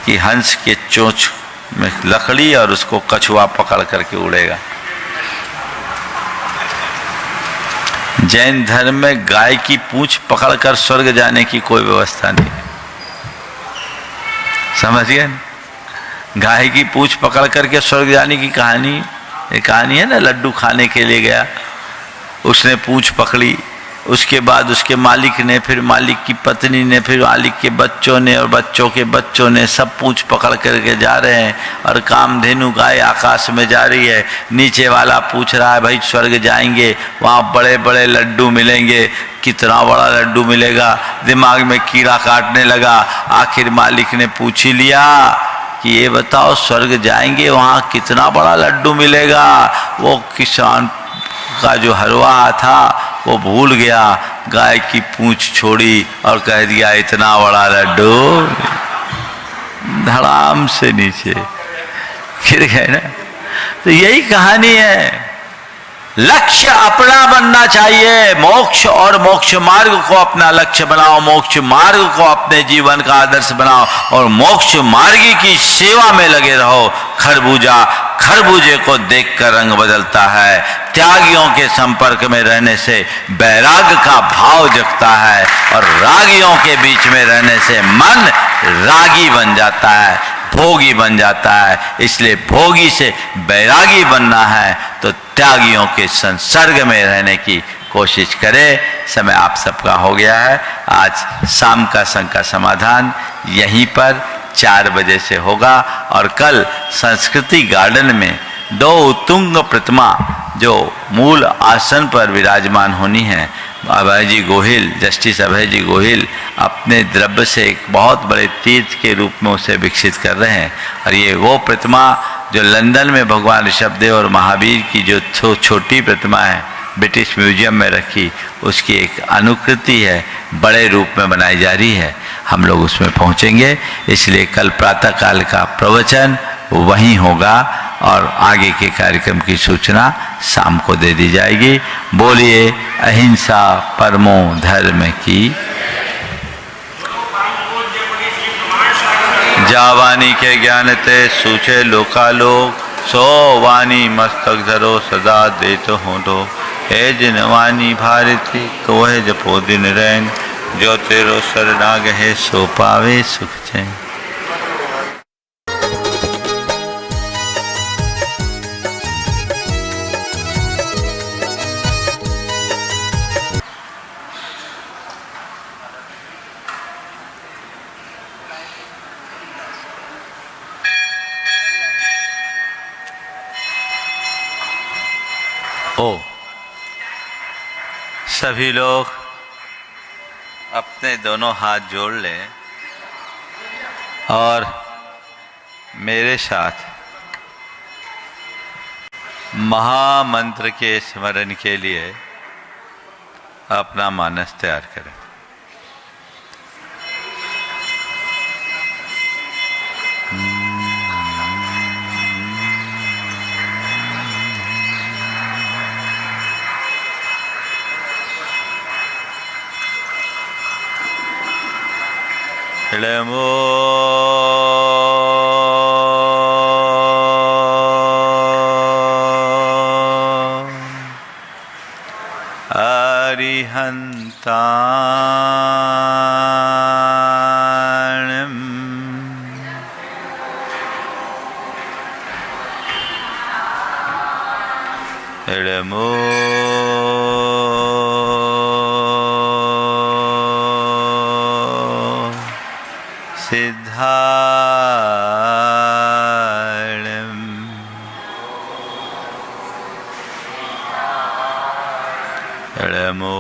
कि हंस के चोंच में लकड़ी और उसको कछुआ पकड़ करके उड़ेगा। जैन धर्म में गाय की पूंछ पकड़कर स्वर्ग जाने की कोई व्यवस्था नहीं। समझिए, गाय की पूंछ पकड़ करके स्वर्ग जाने की कहानी, ये कहानी है ना, लड्डू खाने के लिए गया, उसने पूंछ पकड़ी, उसके बाद उसके मालिक ने, फिर मालिक की पत्नी ने, फिर मालिक के बच्चों ने और बच्चों के बच्चों ने सब पूंछ पकड़ करके जा रहे हैं। और कामधेनु गाय आकाश में जा रही है। नीचे वाला पूछ रहा है, भाई स्वर्ग जाएंगे, वहाँ बड़े बड़े लड्डू मिलेंगे, कितना बड़ा लड्डू मिलेगा। दिमाग में कीड़ा काटने लगा। आखिर मालिक ने पूछ ही लिया कि ये बताओ स्वर्ग जाएंगे, वहाँ कितना बड़ा लड्डू मिलेगा। वो किसान का जो हरवाह था वो भूल गया, गाय की पूंछ छोड़ी और कह दिया इतना बड़ा लड्डू, धड़ाम से नीचे गिर गए ना। तो यही कहानी है। लक्ष्य अपना बनना चाहिए। मोक्ष और मोक्ष मार्ग को अपना लक्ष्य बनाओ, मोक्ष मार्ग को अपने जीवन का आदर्श बनाओ और मोक्ष मार्गी की सेवा में लगे रहो। खरबूजा खरबूजे को देखकर रंग बदलता है। त्यागियों के संपर्क में रहने से बैराग का भाव जगता है और रागियों के बीच में रहने से मन रागी बन जाता है, भोगी बन जाता है। इसलिए भोगी से बैरागी बनना है तो त्यागियों के संसर्ग में रहने की कोशिश करें। समय आप सबका हो गया है। आज शाम का संघ का समाधान यहीं पर 4 बजे से होगा और कल संस्कृति गार्डन में 2 उत्तुंग प्रतिमा जो मूल आसन पर विराजमान होनी है, अभय जी गोहिल, जस्टिस अभय जी गोहिल अपने द्रव्य से एक बहुत बड़े तीर्थ के रूप में उसे विकसित कर रहे हैं। और ये वो प्रतिमा जो लंदन में भगवान ऋषभदेव और महावीर की जो छोटी प्रतिमा है ब्रिटिश म्यूजियम में रखी, उसकी एक अनुकृति है, बड़े रूप में बनाई जा रही है। हम लोग उसमें पहुंचेंगे। इसलिए कल प्रातःकाल का प्रवचन वहीं होगा और आगे के कार्यक्रम की सूचना शाम को दे दी जाएगी। बोलिए अहिंसा परमो धर्म की। जावानी के ज्ञान ते सूचे लोकालोक, सो वाणी मस्तक धरो सदा देतो होंदो। हे जिनवानी भारती कोह जपो दिन रैन, जो तेरो शरणाग है सो पावे सुख चैन। सभी लोग अपने दोनों हाथ जोड़ लें और मेरे साथ महामंत्र के स्मरण के लिए अपना मानस तैयार करें। नमो ताणम् इडमो सिद्धाणम् इडमो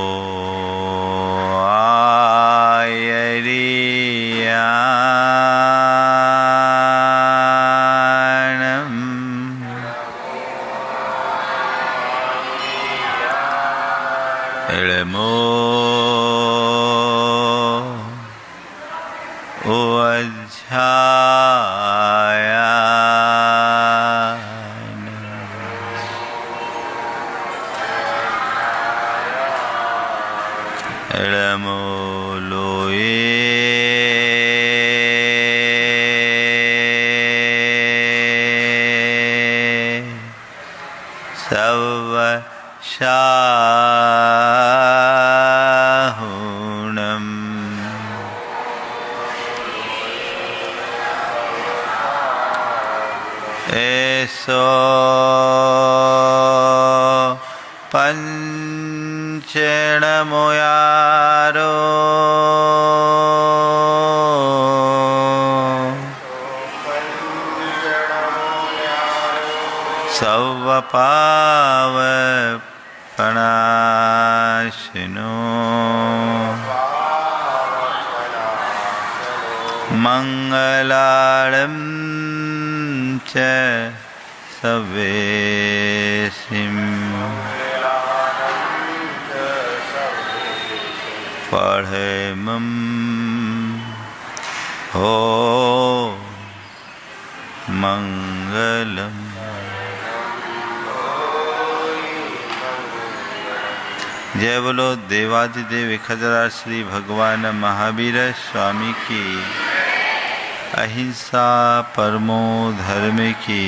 इडमो इडमो लोये सवशाहुणम् एसो पंचणमुयारो सवपावपणाशिनो मंगलार्णं च सवेसिं पढ़ेमं हो मंगलम। जय बोलो देवादिदेव खजरा श्री भगवान महावीर स्वामी की, अहिंसा परमो धर्म की,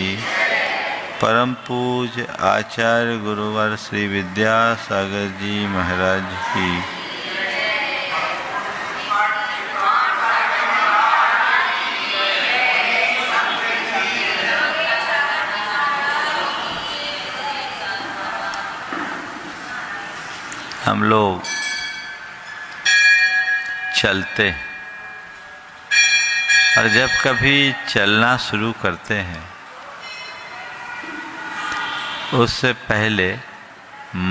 परम पूज्य आचार्य गुरुवर श्री विद्यासागर जी महाराज की। हम लोग चलते और जब कभी चलना शुरू करते हैं उससे पहले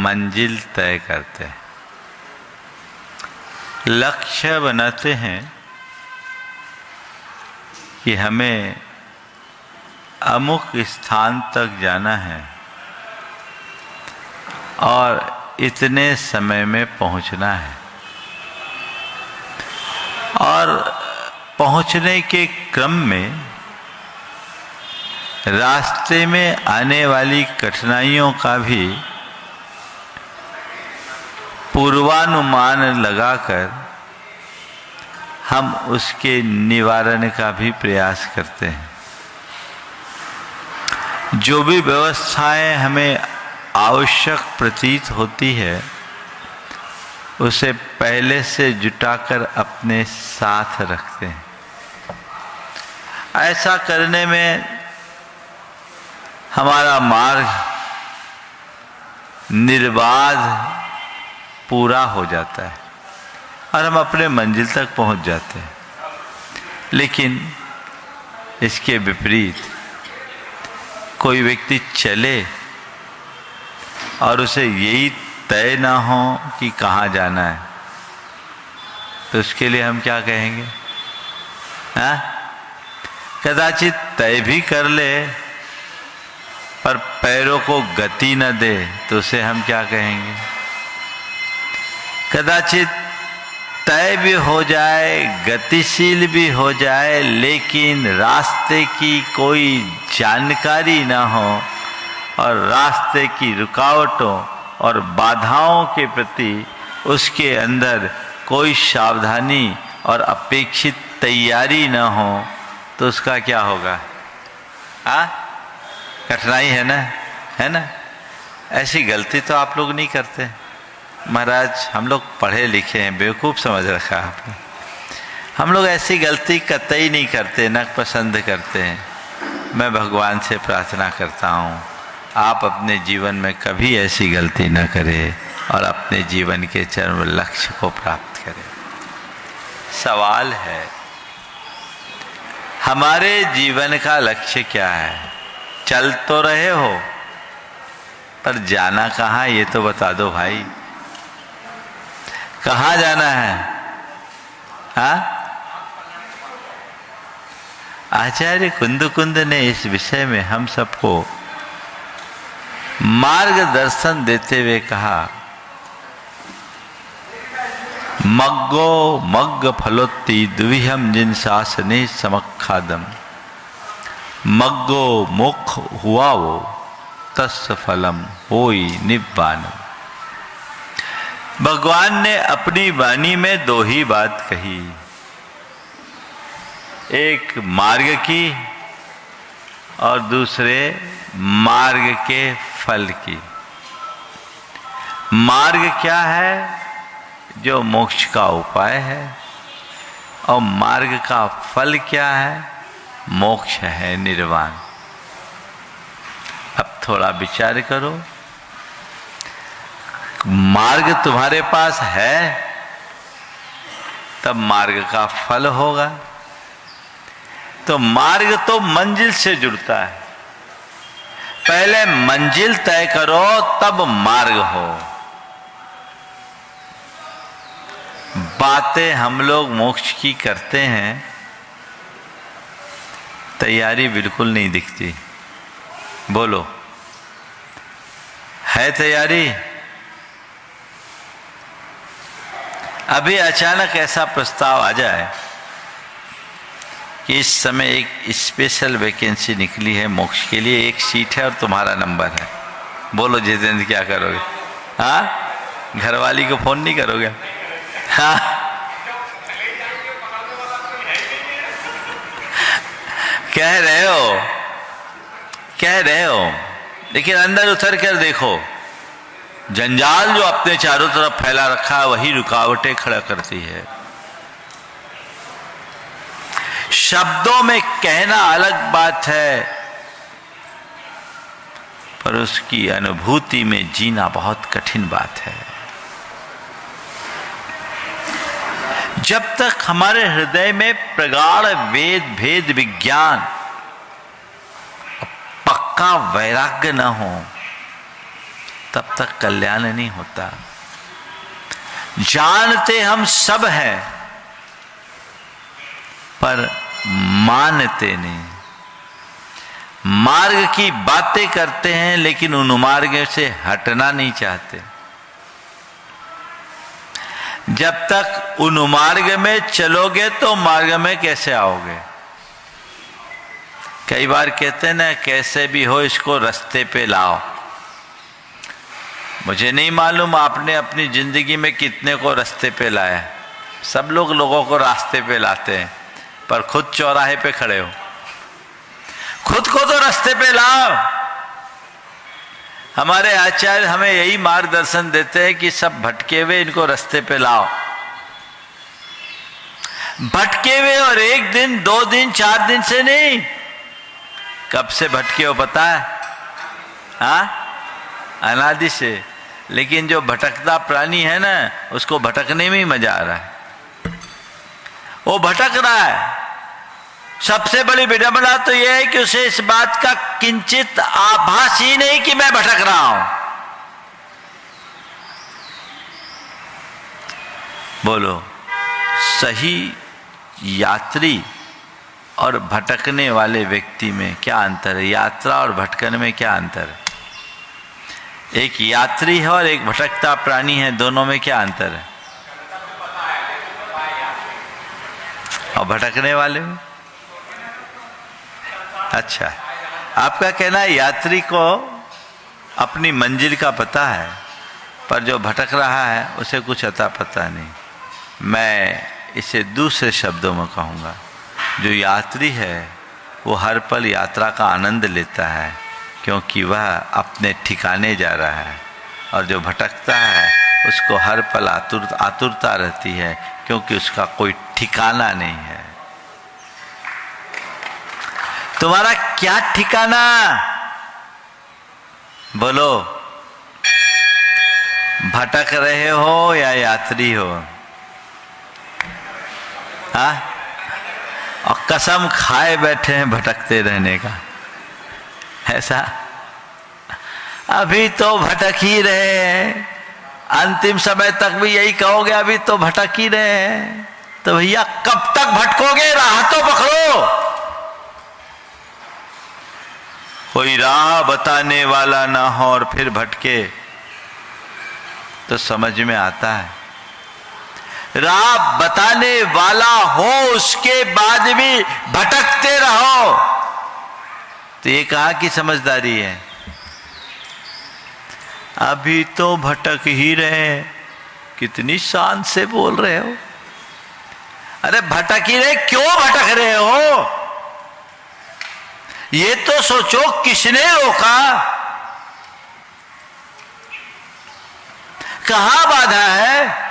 मंजिल तय करते हैं, लक्ष्य बनाते हैं कि हमें अमुक स्थान तक जाना है और इतने समय में पहुंचना है। और पहुंचने के क्रम में रास्ते में आने वाली कठिनाइयों का भी पूर्वानुमान लगाकर हम उसके निवारण का भी प्रयास करते हैं। जो भी व्यवस्थाएं हमें आवश्यक प्रतीत होती है उसे पहले से जुटाकर अपने साथ रखते हैं। ऐसा करने में हमारा मार्ग निर्बाध पूरा हो जाता है और हम अपने मंजिल तक पहुंच जाते हैं। लेकिन इसके विपरीत कोई व्यक्ति चले और उसे यही तय ना हो कि कहाँ जाना है, तो उसके लिए हम क्या कहेंगे? हाँ? कदाचित तय भी कर ले पर पैरों को गति न दे तो उसे हम क्या कहेंगे? कदाचित तय भी हो जाए, गतिशील भी हो जाए, लेकिन रास्ते की कोई जानकारी ना हो और रास्ते की रुकावटों और बाधाओं के प्रति उसके अंदर कोई सावधानी और अपेक्षित तैयारी न हो तो उसका क्या होगा? कठिनाई है ना, है ना? ऐसी गलती तो आप लोग नहीं करते, महाराज हम लोग पढ़े लिखे हैं, बेवकूफ़ समझ रखा आपने। हम लोग ऐसी गलती कतई नहीं करते, न पसंद करते हैं। मैं भगवान से प्रार्थना करता हूँ आप अपने जीवन में कभी ऐसी गलती न करें और अपने जीवन के चरम लक्ष्य को प्राप्त करें। सवाल है, हमारे जीवन का लक्ष्य क्या है? चल तो रहे हो पर जाना कहाँ, ये तो बता दो भाई। कहाँ जाना है? हाँ, आचार्य कुंद ने इस विषय में हम सबको मार्गदर्शन देते हुए कहा, मग्गो मग्ग फलोत्ति द्विहम जिन शासने समखादम, मग्गो मुख हुआ वो तस् फलम होई निब्बान। भगवान ने अपनी वाणी में दो ही बात कही, एक मार्ग की और दूसरे मार्ग के फल की। मार्ग क्या है? जो मोक्ष का उपाय है, और मार्ग का फल क्या है? मोक्ष है, निर्वाण। अब थोड़ा विचार करो, मार्ग तुम्हारे पास है तब मार्ग का फल होगा। तो मार्ग तो मंजिल से जुड़ता है, पहले मंजिल तय करो तब मार्ग हो। बातें हम लोग मोक्ष की करते हैं, तैयारी बिल्कुल नहीं दिखती। बोलो, है तैयारी? अभी अचानक ऐसा प्रस्ताव आ जाए कि इस समय एक स्पेशल वैकेंसी निकली है मोक्ष के लिए, एक सीट है और तुम्हारा नंबर है। बोलो जितेंद्र, क्या करोगे? हाँ, घरवाली को फोन नहीं करोगे? हाँ, कह रहे हो, लेकिन अंदर उतर कर देखो, जंजाल जो अपने चारों तरफ फैला रखा है वही रुकावटें खड़ा करती है। शब्दों में कहना अलग बात है, पर उसकी अनुभूति में जीना बहुत कठिन बात है। जब तक हमारे हृदय में प्रगाढ़ वेद भेद विज्ञान पक्का वैराग्य न हो तब तक कल्याण नहीं होता। जानते हम सब हैं पर मानते नहीं। मार्ग की बातें करते हैं लेकिन उन मार्ग से हटना नहीं चाहते। जब तक उन मार्ग में चलोगे तो मार्ग में कैसे आओगे? कई बार कहते हैं ना, कैसे भी हो इसको रास्ते पे लाओ। मुझे नहीं मालूम आपने अपनी जिंदगी में कितने को रास्ते पे लाया। सब लोग लोगों को रास्ते पे लाते हैं, पर खुद चौराहे पे खड़े हो। खुद को तो रास्ते पे लाओ। हमारे आचार्य हमें यही मार्गदर्शन देते हैं कि सब भटके हुए इनको रास्ते पे लाओ। भटके हुए और एक दिन, 2 दिन, 4 दिन से नहीं, कब से भटके हो पता है? हाँ, अनादि से। लेकिन जो भटकता प्राणी है ना, उसको भटकने में ही मजा आ रहा है। वो भटक रहा है। सबसे बड़ी विडंबना तो यह है कि उसे इस बात का किंचित आभास ही नहीं कि मैं भटक रहा हूं। बोलो, सही यात्री और भटकने वाले व्यक्ति में क्या अंतर है? यात्रा और भटकने में क्या अंतर है? एक यात्री है और एक भटकता प्राणी है, दोनों में क्या अंतर है? और भटकने वाले में? अच्छा, आपका कहना है यात्री को अपनी मंजिल का पता है, पर जो भटक रहा है उसे कुछ अता पता नहीं। मैं इसे दूसरे शब्दों में कहूँगा, जो यात्री है वो हर पल यात्रा का आनंद लेता है, क्योंकि वह अपने ठिकाने जा रहा है, और जो भटकता है उसको हर पल आतुरता रहती है, क्योंकि उसका कोई ठिकाना नहीं है। तुम्हारा क्या ठिकाना? बोलो, भटक रहे हो या यात्री हो? हाँ, और कसम खाए बैठे हैं भटकते रहने का। ऐसा अभी तो भटक ही रहे हैं, अंतिम समय तक भी यही कहोगे अभी तो भटक ही रहे हैं, तो भैया कब तक भटकोगे? राह तो पकड़ो। कोई राह बताने वाला ना हो और फिर भटके तो समझ में आता है। राह बताने वाला हो उसके बाद भी भटकते रहो तो ये कहाँ की समझदारी है? अभी तो भटक ही रहे हैं। कितनी शान से बोल रहे हो। अरे भटक ही रहे, क्यों भटक रहे हो? ये तो सोचो किसने रोका, कहां बाधा है?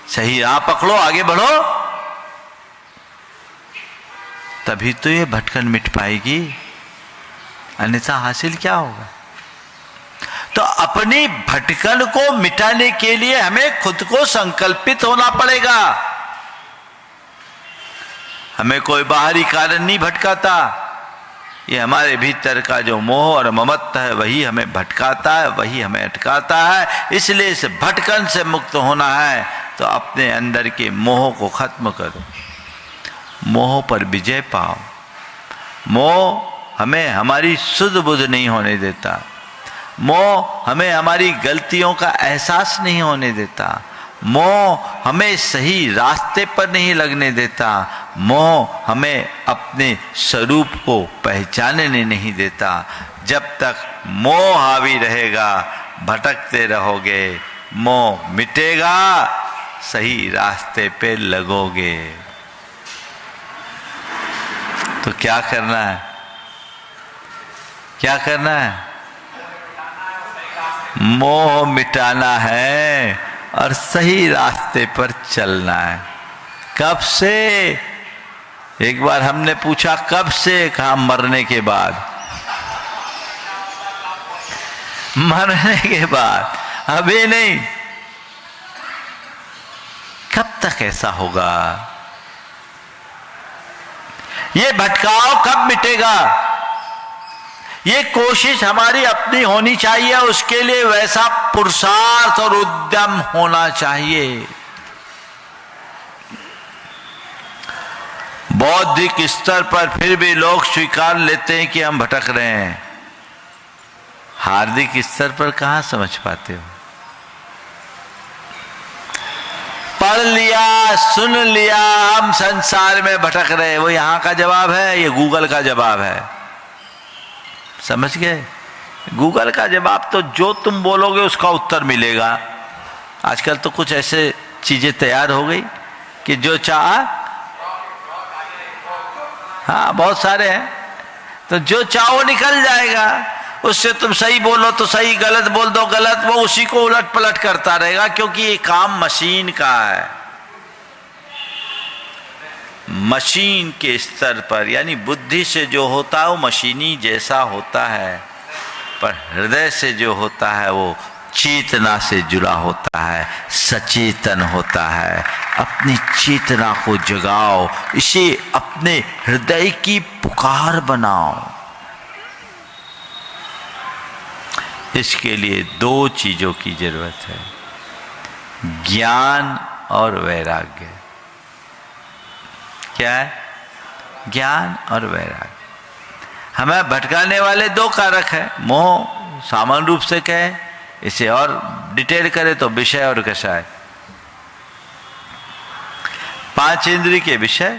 सही राह पकड़ो, आगे बढ़ो, तभी तो ये भटकन मिट पाएगी, अन्यथा हासिल क्या होगा? तो अपनी भटकन को मिटाने के लिए हमें खुद को संकल्पित होना पड़ेगा। हमें कोई बाहरी कारण नहीं भटकाता, ये हमारे भीतर का जो मोह और ममत्व है वही हमें भटकाता है, वही हमें अटकाता है। इसलिए इस भटकन से मुक्त होना है तो अपने अंदर के मोह को खत्म करो, मोह पर विजय पाओ। मोह हमें हमारी सुध बुध नहीं होने देता, मोह हमें हमारी गलतियों का एहसास नहीं होने देता, मोह हमें सही रास्ते पर नहीं लगने देता, मोह हमें अपने स्वरूप को पहचानने नहीं देता। जब तक मोह हावी रहेगा भटकते रहोगे, मोह मिटेगा सही रास्ते पे लगोगे। तो क्या करना है? क्या करना है? मोह मिटाना है और सही रास्ते पर चलना है। कब से? एक बार हमने पूछा कब से, कहा मरने के बाद। मरने के बाद, अभी नहीं। कब तक ऐसा होगा? ये भटकाव कब मिटेगा? ये कोशिश हमारी अपनी होनी चाहिए, उसके लिए वैसा पुरुषार्थ और उद्यम होना चाहिए। बौद्धिक स्तर पर फिर भी लोग स्वीकार लेते हैं कि हम भटक रहे हैं, हार्दिक स्तर पर कहां समझ पाते हो? पढ़ लिया, सुन लिया, हम संसार में भटक रहे हैं, वो यहां का जवाब है, ये गूगल का जवाब है। समझ गए? गूगल का जवाब तो जो तुम बोलोगे उसका उत्तर मिलेगा। आजकल तो कुछ ऐसे चीजें तैयार हो गई कि जो चाह, हाँ बहुत सारे हैं, तो जो चाहो निकल जाएगा। उससे तुम सही बोलो तो सही, गलत बोल दो गलत, वो उसी को उलट पलट करता रहेगा, क्योंकि ये काम मशीन का है। मशीन के स्तर पर यानी बुद्धि से जो होता है वो मशीनी जैसा होता है, पर हृदय से जो होता है वो चेतना से जुड़ा होता है, सचेतन होता है। अपनी चेतना को जगाओ, इसे अपने हृदय की पुकार बनाओ। इसके लिए दो चीजों की जरूरत है, ज्ञान और वैराग्य। क्या है? ज्ञान और वैराग्य। हमें भटकाने वाले दो कारक हैं। मोह सामान्य रूप से कहें, इसे और डिटेल करें तो विषय और कषाय। पांच इंद्रिय के विषय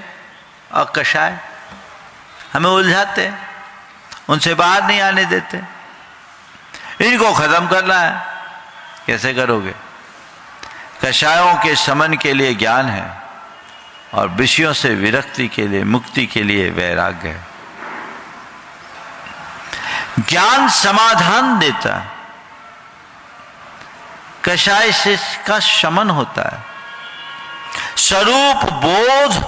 और कषाय हमें उलझाते हैं, उनसे बाहर नहीं आने देते। इनको खत्म करना है। कैसे करोगे? कषायों के शमन के लिए ज्ञान है और विषयों से विरक्ति के लिए, मुक्ति के लिए वैराग्य है। ज्ञान समाधान देता है, कषाय से का शमन होता है। स्वरूप बोध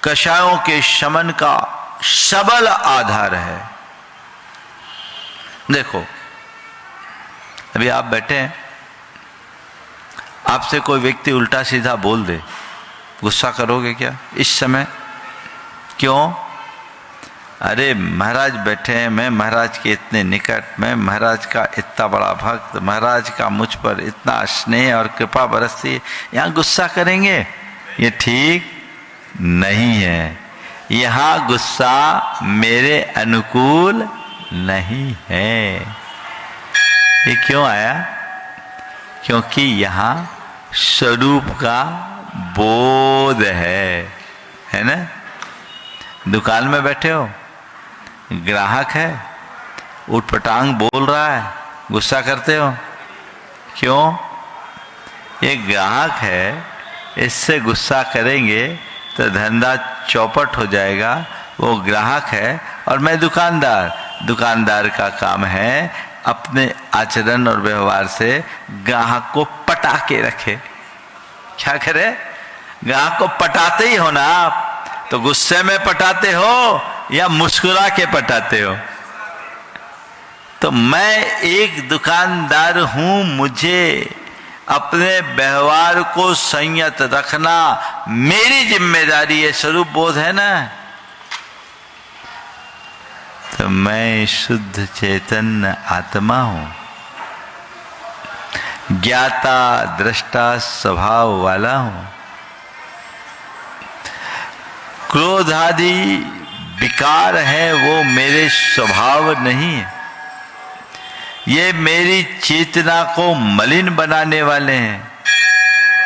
कषायों के शमन का सबल आधार है। देखो, अभी आप बैठे हैं, आपसे कोई व्यक्ति उल्टा सीधा बोल दे, गुस्सा करोगे क्या इस समय? क्यों? अरे महाराज बैठे हैं, मैं महाराज के इतने निकट, मैं महाराज का इतना बड़ा भक्त, महाराज का मुझ पर इतना स्नेह और कृपा बरसती है, यहाँ गुस्सा करेंगे? ये ठीक नहीं है। यहाँ गुस्सा मेरे अनुकूल नहीं है। ये क्यों आया? क्योंकि यहाँ स्वरूप का बोध है ना? दुकान में बैठे हो, ग्राहक है, उठपटांग बोल रहा है, गुस्सा करते हो? क्यों? ये ग्राहक है, इससे गुस्सा करेंगे तो धंधा चौपट हो जाएगा। वो ग्राहक है और मैं दुकानदार। दुकानदार का काम है अपने आचरण और व्यवहार से ग्राहक को पटा के रखे। क्या करे? ग्राहक को पटाते ही हो ना आप। तो गुस्से में पटाते हो या मुस्कुरा के पटाते हो? तो मैं एक दुकानदार हूं, मुझे अपने व्यवहार को संयत रखना मेरी जिम्मेदारी है। स्वरूप बोध है ना? तो मैं शुद्ध चैतन्य आत्मा हूं, ज्ञाता दृष्टा स्वभाव वाला हूं। क्रोध आदि विकार है, वो मेरे स्वभाव नहीं है। ये मेरी चेतना को मलिन बनाने वाले हैं,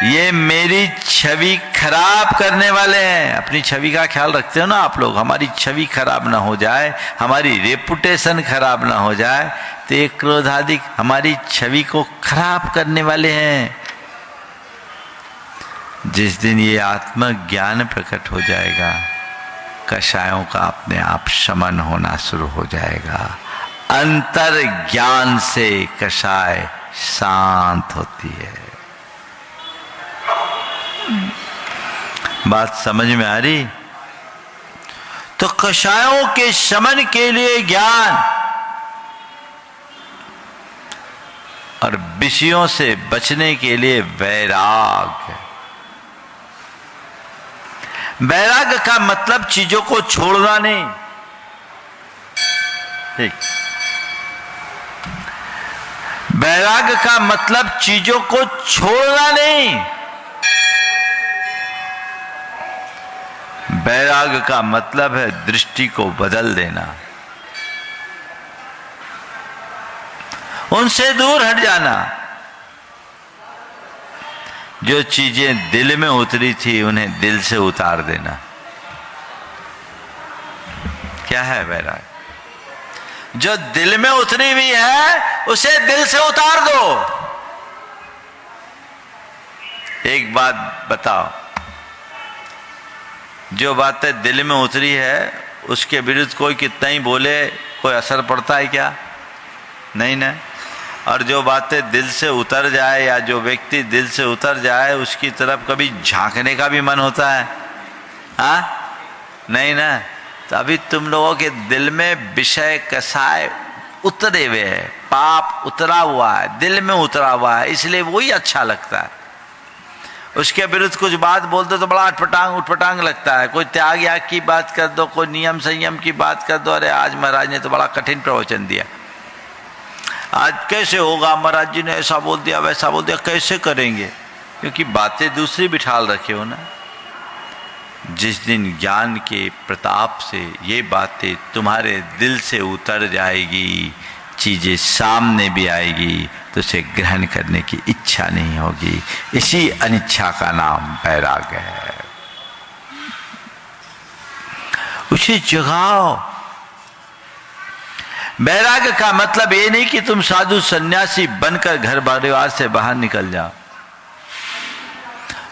ये मेरी छवि खराब करने वाले हैं। अपनी छवि का ख्याल रखते हो ना आप लोग? हमारी छवि खराब ना हो जाए, हमारी रेपुटेशन खराब ना हो जाए, तो ये क्रोध आदि हमारी छवि को खराब करने वाले हैं। जिस दिन ये आत्मज्ञान प्रकट हो जाएगा, कषायों का अपने आप शमन होना शुरू हो जाएगा। अंतर ज्ञान से कषाय शांत होती है। बात समझ में आ रही? तो कषायों के शमन के लिए ज्ञान और विषयों से बचने के लिए वैराग्य। वैराग्य का मतलब चीजों को छोड़ना नहीं। ठीक, वैराग्य का मतलब चीजों को छोड़ना नहीं। वैराग्य का मतलब है दृष्टि को बदल देना, उनसे दूर हट जाना। जो चीजें दिल में उतरी थी उन्हें दिल से उतार देना। क्या है वैराग्य? जो दिल में उतरी हुई है उसे दिल से उतार दो। एक बात बताओ, जो बातें दिल में उतरी है उसके विरुद्ध कोई कितना ही बोले कोई असर पड़ता है क्या? नहीं ना। और जो बातें दिल से उतर जाए या जो व्यक्ति दिल से उतर जाए उसकी तरफ कभी झांकने का भी मन होता है? हाँ, नहीं ना। तो अभी तुम लोगों के दिल में विषय कषाय उतरे हुए है, पाप उतरा हुआ है, दिल में उतरा हुआ है, इसलिए वही अच्छा लगता है। उसके विरुद्ध कुछ बात बोल दो तो बड़ा उठपटांग लगता है। कोई त्याग याग की बात कर दो, कोई नियम संयम की बात कर दो, अरे आज महाराज ने तो बड़ा कठिन प्रवचन दिया, आज कैसे होगा, महाराज जी ने ऐसा बोल दिया वैसा बोल दिया, कैसे करेंगे? क्योंकि बातें दूसरी बिठाल रखे हो ना। जिस दिन ज्ञान के प्रताप से ये बातें तुम्हारे दिल से उतर जाएगी, चीजें सामने भी आएगी, तो उसे ग्रहण करने की इच्छा नहीं होगी। इसी अनिच्छा का नाम वैराग्य है। उसे जगाओ। वैराग्य का मतलब ये नहीं कि तुम साधु सन्यासी बनकर घर परिवार से बाहर निकल जाओ।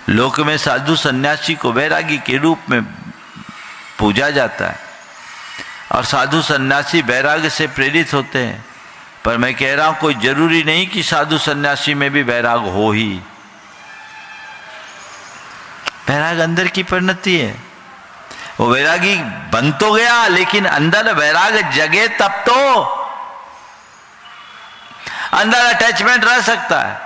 लोक में साधु सन्यासी को वैरागी के रूप में पूजा जाता है और साधु सन्यासी वैराग्य से प्रेरित होते हैं। पर मैं कह रहा हूं कोई जरूरी नहीं कि साधु सन्यासी में भी वैराग हो ही। वैराग अंदर की परिणति है। वो वैरागी बन तो गया, लेकिन अंदर वैराग जगे तब तो अंदर अटैचमेंट रह सकता है।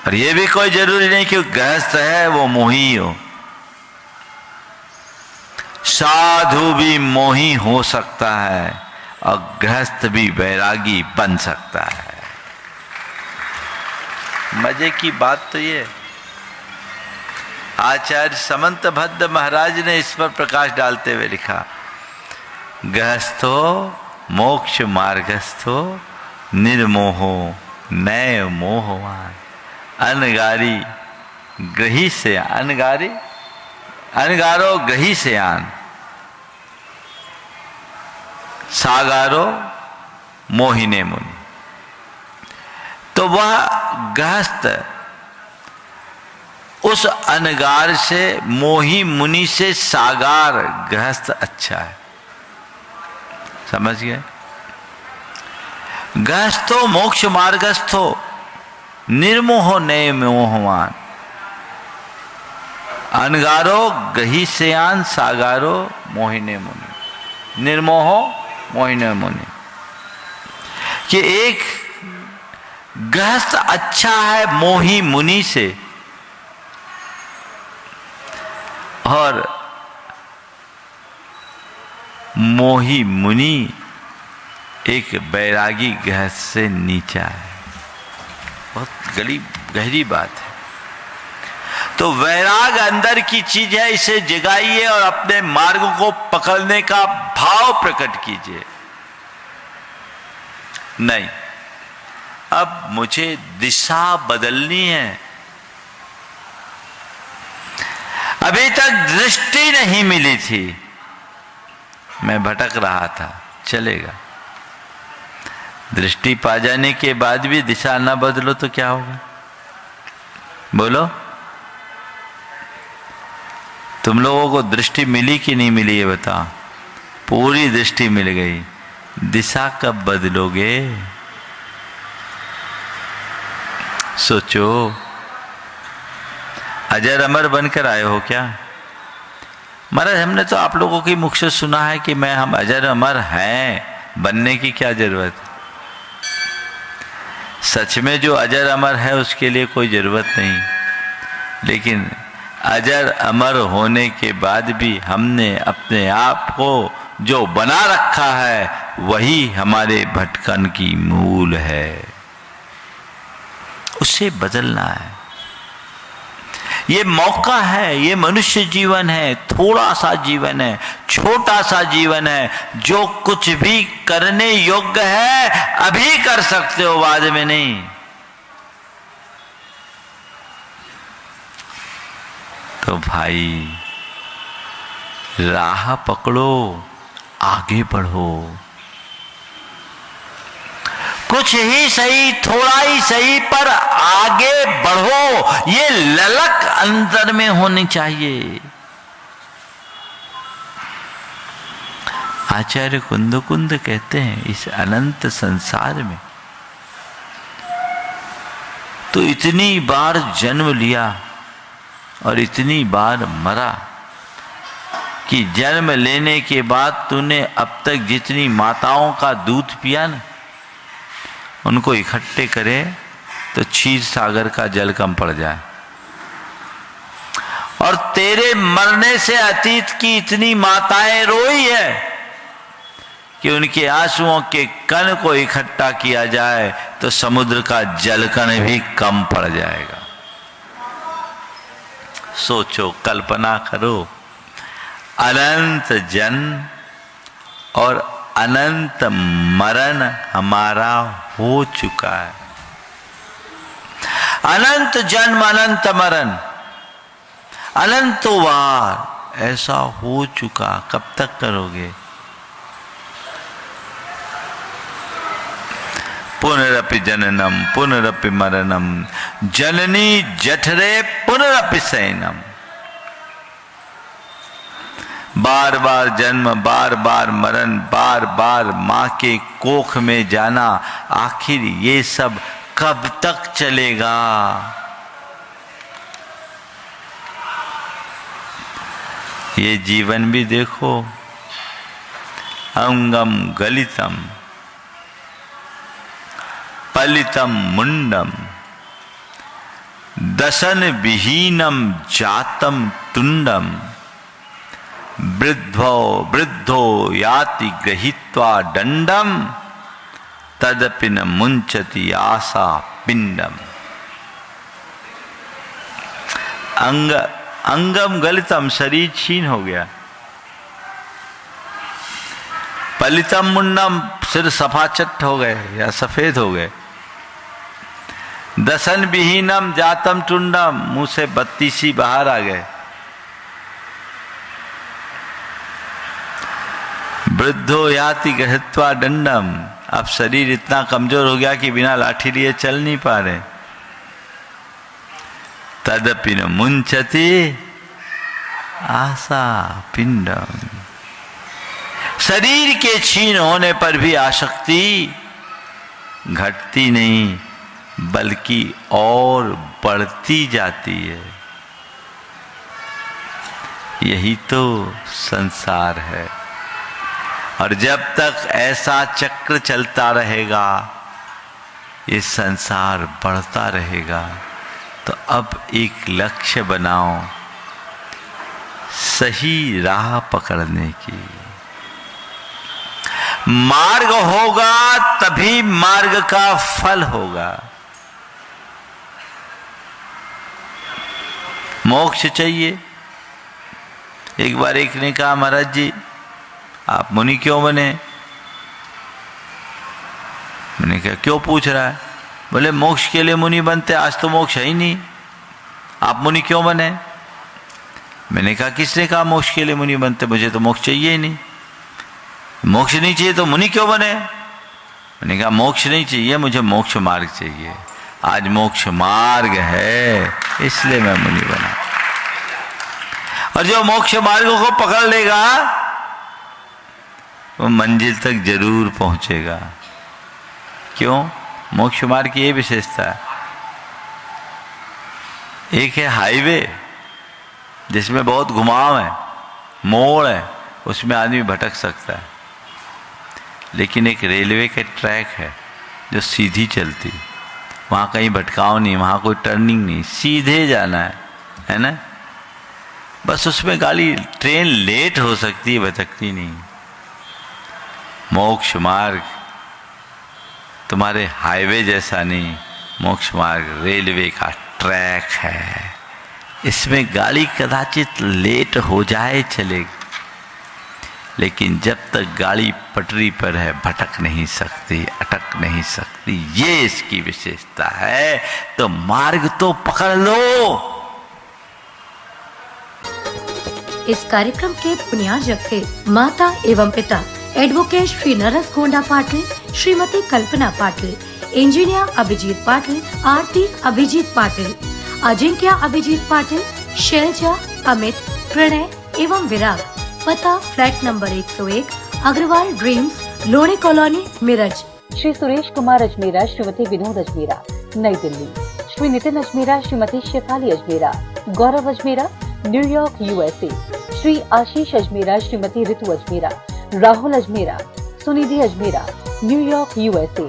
और ये भी कोई जरूरी नहीं कि गृहस्थ है वो मोही हो। साधु भी मोही हो सकता है और गृहस्थ भी वैरागी बन सकता है। मजे की बात तो ये आचार्य समंत भद्र महाराज ने इस पर प्रकाश डालते हुए लिखा, गृहस्थो मोक्ष मार्गस्थो निर्मोहो नय मोहवान। अनगारी ग्रही से अनगारो ग्रही से आन, सागारो मोहिने मुनि। तो वह गृहस्थ उस अनगार से, मोही मुनि से सागार गृहस्थ अच्छा है। समझ गए? गृहस्थो मोक्ष मार्गस्थो निर्मोहो नये मोहवान। अनगारो गही सेयान सागारो मोहिने मुनि। निर्मोहो मोहिने मुनि कि एक गृहस्थ अच्छा है मोही मुनि से, और मोही मुनि एक बैरागी गृहस्थ से नीचा है। बहुत गहरी बात है। तो वैराग अंदर की चीज है, इसे जगाइए और अपने मार्ग को पकड़ने का भाव प्रकट कीजिए। नहीं, अब मुझे दिशा बदलनी है। अभी तक दृष्टि नहीं मिली थी, मैं भटक रहा था, चलेगा। दृष्टि पा जाने के बाद भी दिशा ना बदलो तो क्या होगा? बोलो, तुम लोगों को दृष्टि मिली कि नहीं मिली, ये बताओ। पूरी दृष्टि मिल गई, दिशा कब बदलोगे? सोचो। अजर अमर बनकर आए हो क्या? महाराज, हमने तो आप लोगों की मुख से सुना है कि हम अजर अमर हैं, बनने की क्या जरूरत है? सच में जो अजर अमर है उसके लिए कोई जरूरत नहीं, लेकिन अजर अमर होने के बाद भी हमने अपने आप को जो बना रखा है वही हमारे भटकन की मूल है। उसे बदलना है। ये मौका है, ये मनुष्य जीवन है, थोड़ा सा जीवन है, छोटा सा जीवन है, जो कुछ भी करने योग्य है अभी कर सकते हो, बाद में नहीं। तो भाई राह पकड़ो, आगे बढ़ो। कुछ ही सही, थोड़ा ही सही, पर आगे बढ़ो। ये ललक अंदर में होनी चाहिए। आचार्य कुंद कहते हैं, इस अनंत संसार में तो इतनी बार जन्म लिया और इतनी बार मरा कि जन्म लेने के बाद तूने अब तक जितनी माताओं का दूध पिया ना, उनको इकट्ठे करे तो क्षीर सागर का जल कम पड़ जाए। और तेरे मरने से अतीत की इतनी माताएं रोई है कि उनके आंसुओं के कण को इकट्ठा किया जाए तो समुद्र का जलकण भी कम पड़ जाएगा। सोचो, कल्पना करो, अनंत जन्म और अनंत मरण हमारा हो चुका है। अनंत जन्म, अनंत मरण, अनंत बार ऐसा हो चुका। कब तक करोगे? पुनरपि जननम पुनरपि मरणम जननी जठरे पुनरपि शयनम। बार बार जन्म, बार बार मरण, बार बार माँ के कोख में जाना, आखिर ये सब कब तक चलेगा? ये जीवन भी देखो, अंगम गलितम पलितम मुंडम दशन विहीनम जातम तुंडम वृद्धो याति गृहीत्वा दंडम तदपि न मुंचति आशा पिंडम। अंगम गलितम, शरीर छीन हो गया। पलितम मुंडम, सिर सफाचट हो गए या सफेद हो गए। दसन विहीनम जातम टुंडम, मुंह से बत्ती सी बाहर आ गए। वृद्धो याति गृहीत्वा दंडम, अब शरीर इतना कमजोर हो गया कि बिना लाठी लिए चल नहीं पा रहे। तदपि न मुंचति आशा पिंडम, शरीर के छीन होने पर भी आसक्ति घटती नहीं बल्कि और बढ़ती जाती है। यही तो संसार है। और जब तक ऐसा चक्र चलता रहेगा, ये संसार बढ़ता रहेगा। तो अब एक लक्ष्य बनाओ, सही राह पकड़ने की। मार्ग होगा तभी मार्ग का फल होगा। मोक्ष चाहिए। एक बार एक ने कहा, महाराज जी आप मुनि क्यों बने? मैंने कहा क्यों पूछ रहा है? बोले मोक्ष के लिए मुनि बनते, आज तो मोक्ष है ही नहीं, आप मुनि क्यों बने? मैंने कहा किसने कहा मोक्ष के लिए मुनि बनते? मुझे तो मोक्ष चाहिए ही नहीं। मोक्ष नहीं चाहिए तो मुनि क्यों बने? मैंने कहा मोक्ष नहीं चाहिए, मुझे मोक्ष मार्ग चाहिए। आज मोक्ष मार्ग है इसलिए मैं मुनि बना। और जो मोक्ष मार्ग को पकड़ लेगा वो मंजिल तक जरूर पहुंचेगा। क्यों? मोक्ष मार्ग की ये विशेषता है। एक है हाईवे जिसमें बहुत घुमाव है, मोड़ है, उसमें आदमी भटक सकता है। लेकिन एक रेलवे के ट्रैक है जो सीधी चलती, वहाँ कहीं भटकाव नहीं, वहाँ कोई टर्निंग नहीं, सीधे जाना है ना। बस उसमें गाड़ी ट्रेन लेट हो सकती है, भटकती नहीं। मोक्ष मार्ग तुम्हारे हाईवे जैसा नहीं, मोक्ष मार्ग रेलवे का ट्रैक है। इसमें गाड़ी कदाचित लेट हो जाए चलेगी, लेकिन जब तक गाड़ी पटरी पर है भटक नहीं सकती, अटक नहीं सकती। ये इसकी विशेषता है। तो मार्ग तो पकड़ लो। इस कार्यक्रम के पुण्यार्जक थे माता एवं पिता एडवोकेट श्री नरस गोंडा पाटिल, श्रीमती कल्पना पाटिल, इंजीनियर अभिजीत पाटिल, आरती अभिजीत पाटिल, अजिंक्य अभिजीत पाटिल, शैलजा, अमित, प्रणय एवं विराग। पता फ्लैट नंबर 101, अग्रवाल ड्रीम्स, लोणी colony, Miraj. Shri Suresh Kumar Ajmera, Shrimati Vinod Ajmera, New Delhi. Shri Nitin Ajmera, Shrimati Shefali Ajmera, Gaurav Ajmera, New York USA। Shri Ashish Ajmera, Shrimati Ritu Ajmera, Rahul Ajmera, Sunidhi Ajmera, New York USA।